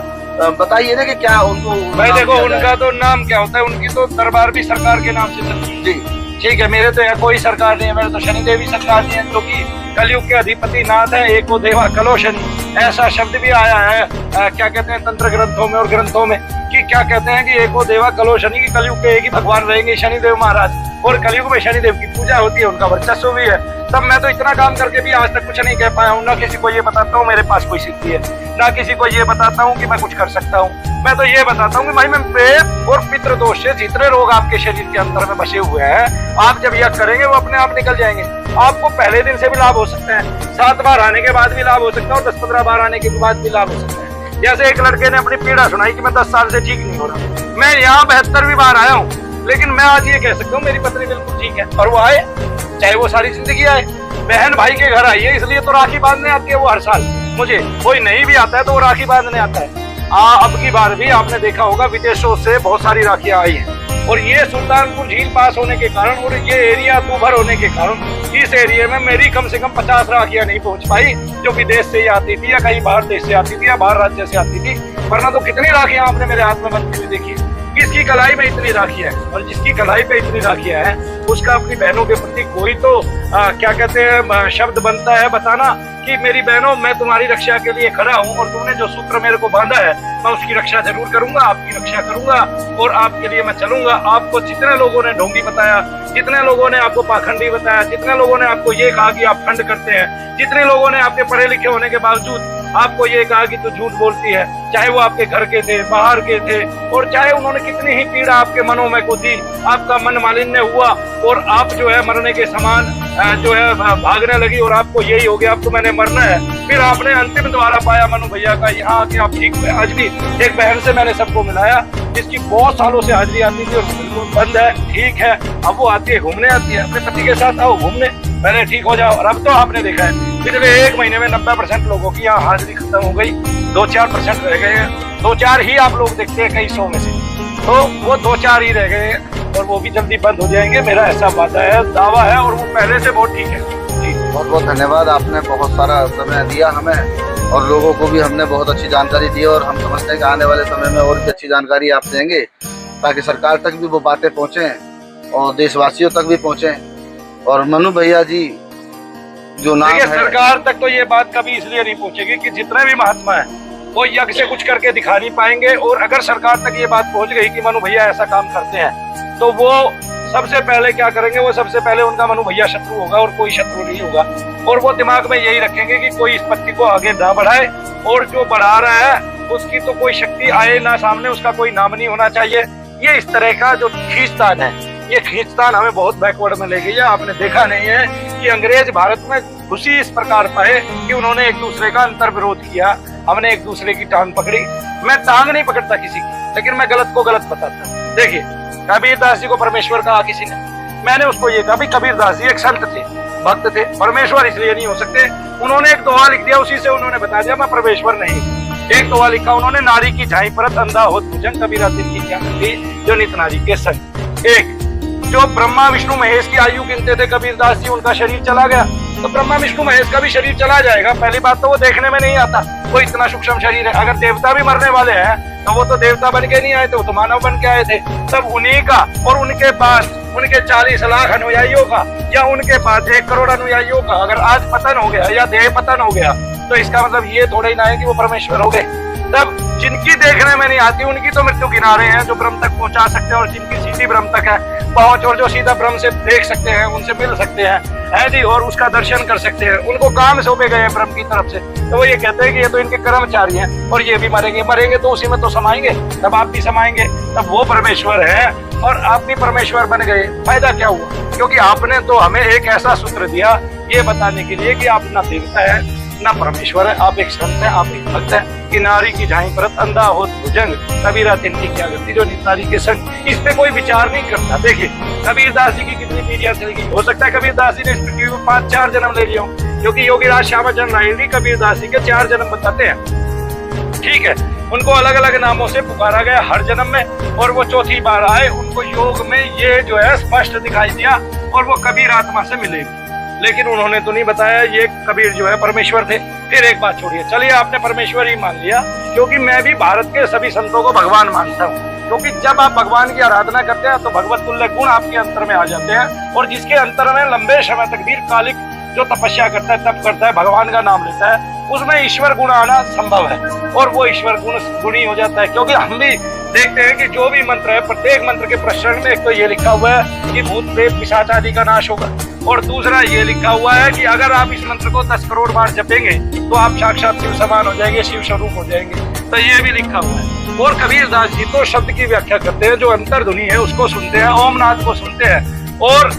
बताइए ना कि क्या उनको भाई देखो उनका तो नाम क्या होता है, उनकी तो दरबार भी सरकार के नाम से चलती है। जी ठीक है, मेरे तो यहाँ कोई सरकार नहीं है, मेरे तो शनिदेव भी सरकार नहीं है, क्योंकि कलयुग के अधिपति नाथ है, एको देवा कलो शनि, ऐसा शब्द भी आया है क्या कहते हैं तंत्र ग्रंथों में और ग्रंथों में, कि क्या कहते हैं कि एको देवा कलो शनि, की कलयुग के एक ही भगवान रहेंगे शनिदेव महाराज, और कलयुग में शनिदेव की पूजा होती है, उनका वर्चस्व भी है। तब मैं तो इतना काम करके भी आज तक कुछ नहीं कह पाया हूँ, ना किसी को ये बताता हूँ मेरे पास कोई सिद्धि है, ना किसी को ये बताता हूँ कि मैं कुछ कर सकता हूँ। मैं तो ये बताता हूँ कि भाई मैं प्रेत और पितृ दोष से जितने रोग आपके शरीर के अंदर में बसे हुए हैं, आप जब यह करेंगे वो अपने आप निकल जाएंगे। आपको पहले दिन से भी लाभ हो सकता है, 7 बार आने के बाद भी लाभ हो सकता है, और 10-15 बार आने के बाद भी लाभ हो सकता है। जैसे एक लड़के ने अपनी पीड़ा सुनाई कि मैं 10 साल से ठीक नहीं हो रहा, मैं यहाँ 72वीं बार आया हूँ, लेकिन मैं आज ये कह सकता हूँ मेरी पत्नी बिल्कुल ठीक है, और वो आए चाहे वो सारी जिंदगी आए। बहन भाई के घर आई है, इसलिए तो राखी बांधने आती है वो हर साल। मुझे कोई नहीं भी आता है तो वो राखी बांधने आता है। अब की बार भी आपने देखा होगा विदेशों से बहुत सारी राखियां आई हैं, और ये सुल्तानपुर झील पास होने के कारण और ये एरिया दूभर होने के कारण इस एरिया में मेरी कम से कम 50 राखियां नहीं पहुंच पाई, जो विदेश से ही आती थी या कहीं बाहर देश से आती थी या बाहर राज्य से आती थी। वरना तो कितनी राखियां आपने मेरे हाथ में बनती हुई देखी। किसकी कलाई में इतनी राखियां है, और जिसकी कलाई पे इतनी राखियां है उसका अपनी बहनों के प्रति कोई तो क्या कहते हैं शब्द बनता है बताना कि मेरी बहनों मैं तुम्हारी रक्षा के लिए खड़ा हूँ, और तुमने जो सूत्र मेरे को बांधा है मैं उसकी रक्षा जरूर करूंगा, आपकी रक्षा करूंगा, और आपके लिए मैं चलूंगा। आपको जितने लोगों ने ढोंगी बताया, जितने लोगों ने आपको पाखंडी बताया, जितने लोगों ने आपको ये कहा कि आप फंड करते हैं, जितने लोगों ने आपके पढ़े लिखे होने के बावजूद आपको ये कहा कि तू झूठ बोलती है, चाहे वो आपके घर के थे, बाहर के थे, और चाहे उन्होंने कितनी ही पीड़ा आपके मनों में को दी, आपका मन मालिन्य हुआ और आप जो है मरने के समान जो है भागने लगी, और आपको यही हो गया अब तो मैंने मरना है। फिर आपने अंतिम द्वारा पाया मनु भैया का, यहाँ आके आप ठीक हुए। आज भी एक बहन से मैंने सबको मिलाया जिसकी बहुत सालों से हाजिरी आती थी और बिल्कुल बंद है, ठीक है, अब वो आती है घूमने, आती है अपने पति के साथ, आओ घूमने, पहले ठीक हो जाओ। और अब तो आपने देखा है पिछले 1 महीने में 90% लोगों की यहाँ हाजिरी खत्म हो गई, 2-4% रह गए हैं, 2-4 ही आप लोग देखते हैं कई 100 में से, तो वो 2-4 ही रह गए हैं, और वो भी जल्दी बंद हो जाएंगे, मेरा ऐसा वादा है, दावा है, और वो पहले से बहुत ठीक है जी। बहुत बहुत धन्यवाद, आपने बहुत सारा समय दिया हमें, और लोगों को भी हमने बहुत अच्छी जानकारी दी, और हम समझते हैं कि आने वाले समय में और भी अच्छी जानकारी आप देंगे, ताकि सरकार तक भी वो बातें पहुँचें और देशवासियों तक भी पहुँचें। और मनु भैया जी जो नाम है, सरकार तक तो ये बात कभी इसलिए नहीं पहुंचेगी कि जितने भी महात्मा हैं वो यज्ञ से कुछ करके दिखा नहीं पाएंगे, और अगर सरकार तक ये बात पहुंच गई कि मनु भैया ऐसा काम करते हैं, तो वो सबसे पहले क्या करेंगे, वो सबसे पहले उनका मनु भैया शत्रु होगा और कोई शत्रु नहीं होगा, और वो दिमाग में यही रखेंगे कि कोई इस पत्ती को आगे ना बढ़ाए, और जो बढ़ा रहा है उसकी तो कोई शक्ति आए ना सामने, उसका कोई नाम नहीं होना चाहिए। ये इस तरह का जो खींचतान है, ये खींचतान हमें बहुत बैकवर्ड में ले गई है। आपने देखा नहीं है कि अंग्रेज भारत में घुसी इस प्रकार पाए कि उन्होंने एक दूसरे का अंतर विरोध किया, हमने एक दूसरे की टांग पकड़ी। मैं टांग नहीं पकड़ता किसी की, लेकिन मैं गलत को गलत बताता। देखिए कबीरदास जी को परमेश्वर कहा किसी ने, मैंने उसको ये कहा, कबीरदास जी एक संत थे, भक्त थे, परमेश्वर इसलिए नहीं हो सकते। उन्होंने एक दोहा लिख दिया, उसी से उन्होंने बता दिया मैं परमेश्वर नहीं। एक दोहा लिखा उन्होंने, नारी की झाई परत अंधा हो भुजंग, कबीरा दिन की क्या थी जो नित नारी के संग। एक जो ब्रह्मा विष्णु महेश की आयु गिनते थे कबीरदास जी, उनका शरीर चला गया, तो ब्रह्मा विष्णु महेश का भी शरीर चला जाएगा। पहली बात तो वो देखने में नहीं आता, वो इतना सूक्ष्म शरीर है। अगर देवता भी मरने वाले हैं तो वो तो देवता बन के नहीं आए थे, वो तो मानव बन के आए थे। तब उन्हीं का और उनके बाद उनके 40 लाख अनुयायियों का या उनके बाद 1 करोड़ अनुयायियों का अगर आज पतन हो गया या देह पतन हो गया, तो इसका मतलब ये थोड़ा ही ना है कि वो परमेश्वर हो गए। तब जिनकी देखने में नहीं आती उनकी तो मृत्यु किनारे हैं, जो ब्रह्म तक पहुंचा सकते हैं, और जिनकी सीधी ब्रह्म तक है पहुंच, और जो सीधा ब्रह्म से देख सकते हैं, उनसे मिल सकते हैं, है जी, और उसका दर्शन कर सकते हैं, उनको काम सौंपे गए हैं ब्रह्म की तरफ से। तो वो ये कहते हैं कि ये तो इनके कर्मचारी हैं और ये भी मरेंगे तो उसी में तो समाएंगे, तब आप भी समाएंगे, तब वो परमेश्वर है और आप भी परमेश्वर बन गए। फायदा क्या हुआ? क्योंकि आपने तो हमें एक ऐसा सूत्र दिया ये बताने के लिए कि आप ना देवता है ना परमेश्वर है, आप एक संत है, आप एक भक्त है। कि नारी की झाई परत अंधा हो भुजंग, कबीरा तिनकी क्या गति जो नारी के संग। इस पे कोई विचार नहीं करता। देखिए कबीरदास जी की कितनी पीढ़ियां चली गई। हो सकता है कबीरदास जी ने इस पृथ्वी में 5-4 जन्म ले लिया, क्योंकि योगीराज श्यामाचरण राय कबीरदास जी के 4 जन्म बताते हैं। ठीक है, उनको अलग अलग नामों से पुकारा गया हर जन्म में, और वो चौथी बार आए, उनको योग में ये जो है स्पष्ट दिखाई दिया और वो कबीर आत्मा से मिले। लेकिन उन्होंने तो नहीं बताया ये कबीर जो है परमेश्वर थे। फिर एक बात छोड़िए, चलिए आपने परमेश्वर ही मान लिया, क्योंकि मैं भी भारत के सभी संतों को भगवान मानता हूँ। क्योंकि जब आप भगवान की आराधना करते हैं तो भगवत तुल्य गुण आपके अंतर में आ जाते हैं, और जिसके अंतर में लंबे समय तक दीर्घकालिक जो तपस्या करता है, तप करता है, भगवान का नाम लेता है, उसमें ईश्वर गुण आना संभव है, और वो ईश्वर गुणी हो जाता है। क्योंकि हम भी देखते हैं कि जो भी मंत्र है, प्रत्येक मंत्र के प्रश्न में एक तो ये लिखा हुआ है कि भूत प्रेत पिशाच आदि का नाश होगा, और दूसरा ये लिखा हुआ है कि अगर आप इस मंत्र को 10 करोड़ बार जपेंगे तो आप साक्षात शिव समान हो जाएंगे, शिव स्वरूप हो जाएंगे। तो ये भी लिखा हुआ है। और कबीरदास जी तो शब्द की व्याख्या करते हैं, जो अंतर्ध्वनि है उसको सुनते हैं, ओम नाद को सुनते हैं, और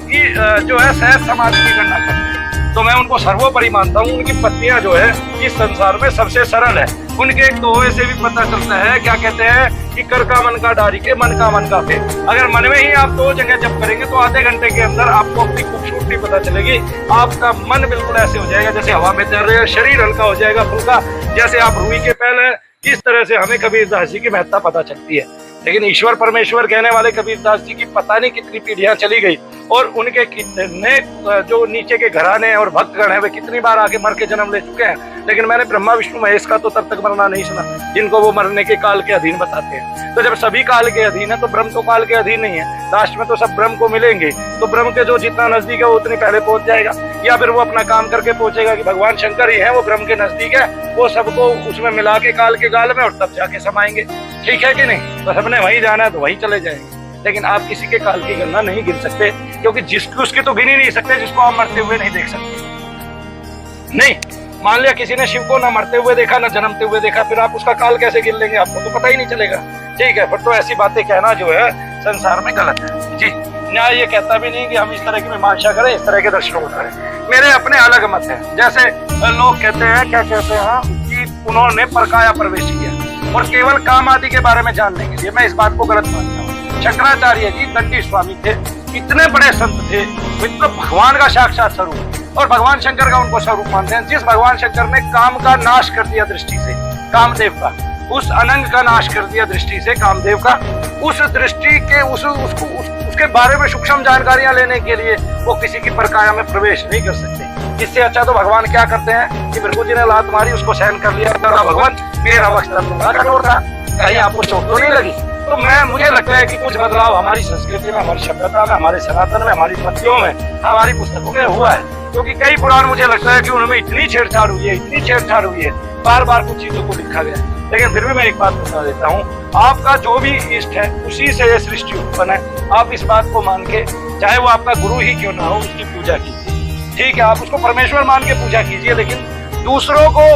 जो है सहज समाधि की गणना करते हैं। तो मैं उनको सर्वोपरि मानता हूँ। उनकी पत्नियां जो है इस संसार में सबसे सरल है। उनके एक दोहे से भी पता चलता है, क्या कहते हैं कि कर का मन का डारी के, मन का मन का पे। अगर मन में ही आप 2 जगह जप करेंगे तो आधे घंटे के अंदर आपको अपनी खूबसूरती पता चलेगी। आपका मन बिल्कुल ऐसे हो जाएगा जैसे हवा में तैर रहे हैं, शरीर हल्का हो जाएगा, फुल्का, जैसे आप रूई के पहले। इस तरह से हमें कबीरदास जी की महत्ता पता चलती है। लेकिन ईश्वर परमेश्वर कहने वाले कबीरदास जी की पता नहीं कितनी पीढ़ियां चली गई, और उनके कितने जो नीचे के घराने और भक्तगण हैं वे कितनी बार आके मर के जन्म ले चुके हैं। लेकिन मैंने ब्रह्मा विष्णु महेश का तो तब तक मरना नहीं सुना जिनको वो मरने के काल के अधीन बताते हैं। तो जब सभी काल के अधीन है तो ब्रह्म तो काल के अधीन नहीं है। लास्ट में तो सब ब्रह्म को मिलेंगे, तो ब्रह्म के जो जितना नजदीक है वो उतनी पहले पहुंच जाएगा, या फिर वो अपना काम करके पहुंचेगा कि भगवान शंकर ही है, वो ब्रह्म के नजदीक है, वो सबको उसमें मिला के काल के गाल में और तब जाके समाएंगे। ठीक है कि नहीं? तो सबने वहीं जाना है तो वहीं चले जाएंगे। लेकिन आप किसी के काल की गणना नहीं गिन सकते, क्योंकि जिसकी उसकी तो गिन ही नहीं सकते जिसको आप मरते हुए नहीं देख सकते। नहीं, मान लिया किसी ने शिव को ना मरते हुए देखा ना जन्मते हुए देखा, फिर आप उसका काल कैसे गिन लेंगे? आपको तो पता ही नहीं चलेगा। ठीक है, फिर तो ऐसी बातें कहना जो है संसार में गलत है। जी, न्याय ये कहता भी नहीं कि हम इस तरह की मीमांसा करें, इस तरह के दर्शन करें। मेरे अपने अलग मत है। जैसे लोग कहते हैं, क्या कहते हैं कि उन्होंने परकाया प्रवेश किया और केवल काम आदि के बारे में जानने के लिए, मैं इस बात को गलत मानता हूँ। शंकराचार्य जी दंडी स्वामी थे, इतने बड़े संत थे, तो भगवान का साक्षात स्वरूप, और भगवान शंकर का उनको स्वरूप मानते हैं। जिस भगवान शंकर ने काम का नाश कर दिया दृष्टि से, कामदेव का, उस अनंग का नाश कर दिया दृष्टि से कामदेव का, उस दृष्टि के उसके बारे में सूक्ष्म जानकारियां लेने के लिए वो किसी की परकाया में प्रवेश नहीं कर सकते। इससे अच्छा तो भगवान क्या करते हैं कि भृगु जी ने लात मारी, उसको सहन कर लिया, भगवान मेरा वस्त्र तुम्हारा कठोर था, कहीं आपको चोट तो नहीं लगी। तो मुझे लगता है कि कुछ बदलाव हमारी संस्कृति में, हमारी सभ्यता में, हमारे सनातन में, हमारी पत्तियों में, हमारी पुस्तकों में हुआ है। क्योंकि कई पुराण मुझे लगता है कि उनमें इतनी छेड़छाड़ हुई है, इतनी छेड़छाड़ हुई है, बार बार कुछ चीजों को लिखा गया। लेकिन फिर भी मैं एक बात बता देता हूँ, आपका जो भी इष्ट है उसी से यह सृष्टि उत्पन्न है। आप इस बात को मान के, चाहे वो आपका गुरु ही क्यों ना हो, उसकी पूजा कीजिए। ठीक है, आप उसको परमेश्वर मान के पूजा कीजिए, लेकिन दूसरों को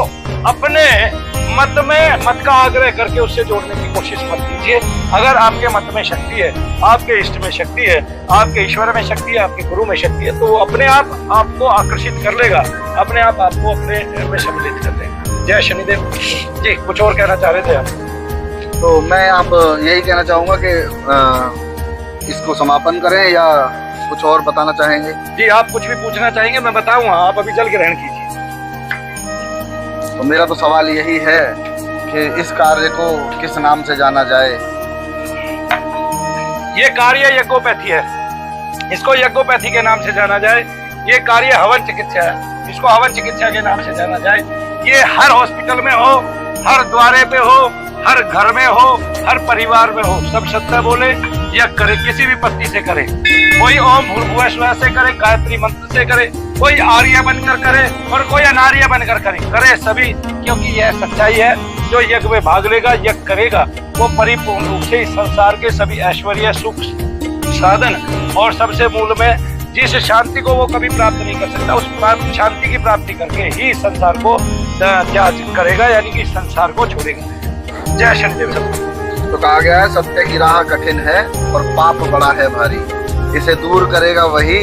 अपने मत का आग्रह करके उससे जोड़ने की कोशिश मत कीजिए। अगर आपके मत में शक्ति है, आपके इष्ट में शक्ति है, आपके ईश्वर में शक्ति है, आपके गुरु में शक्ति है, तो वो अपने आप आपको आकर्षित कर लेगा, अपने आप आपको अपने में सम्मिलित कर देगा। जय शनिदेव जी, कुछ और कहना चाह रहे थे आप? तो मैं आप यही कहना चाहूँगा कि इसको समापन करें या कुछ और बताना चाहेंगे? जी, आप कुछ भी पूछना चाहेंगे मैं बताऊंगा, आप अभी जल ग्रहण कीजिए। तो मेरा तो सवाल यही है कि इस कार्य को किस नाम से जाना जाए? ये कार्य यज्ञोपैथी है, इसको यज्ञोपैथी के नाम से जाना जाए। ये कार्य हवन चिकित्सा है, इसको हवन चिकित्सा के नाम से जाना जाए। ये हर हॉस्पिटल में हो, हर द्वारे पे हो, हर घर में हो, हर परिवार में हो, सब सत्य बोले, यज्ञ करे, किसी भी पत्ती से करे। कोई ओम भूर्भुवः स्वः से करे, गायत्री मंत्र से करे, कोई आर्य बनकर करे और कोई अनार्य बनकर करे सभी, क्योंकि यह सच्चाई है। जो यज्ञ में भाग लेगा, यज्ञ करेगा, वो परिपूर्ण रूप से इस संसार के सभी ऐश्वर्य, सुख, साधन और सबसे मूल में जिस शांति को वो कभी प्राप्त नहीं कर सकता, उस शांति की प्राप्ति करके ही संसार को त्याग करेगा, यानी कि संसार को छोड़ेगा। जय शनिदेव। तो कहा गया है सत्य की राह कठिन है और पाप बड़ा है भारी, इसे दूर करेगा वही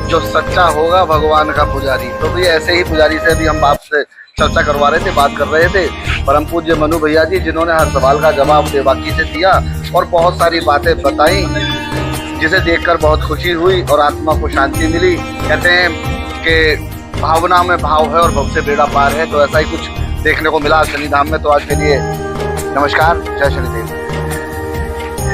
जो सच्चा होगा भगवान का पुजारी। तो भी ऐसे ही पुजारी से भी हम आपसे चर्चा करवा रहे थे, बात कर रहे थे। परम पूज्य मनु भैया जी, जिन्होंने हर सवाल का जवाब बेबाकी से दिया और बहुत सारी बातें बताई, जिसे देखकर बहुत खुशी हुई और आत्मा को शांति मिली। कहते हैं कि भावना में भाव है और भव से बेड़ा पार है, तो ऐसा ही कुछ देखने को मिला शनिधाम में। तो आज के लिए नमस्कार, जय शनिदेव।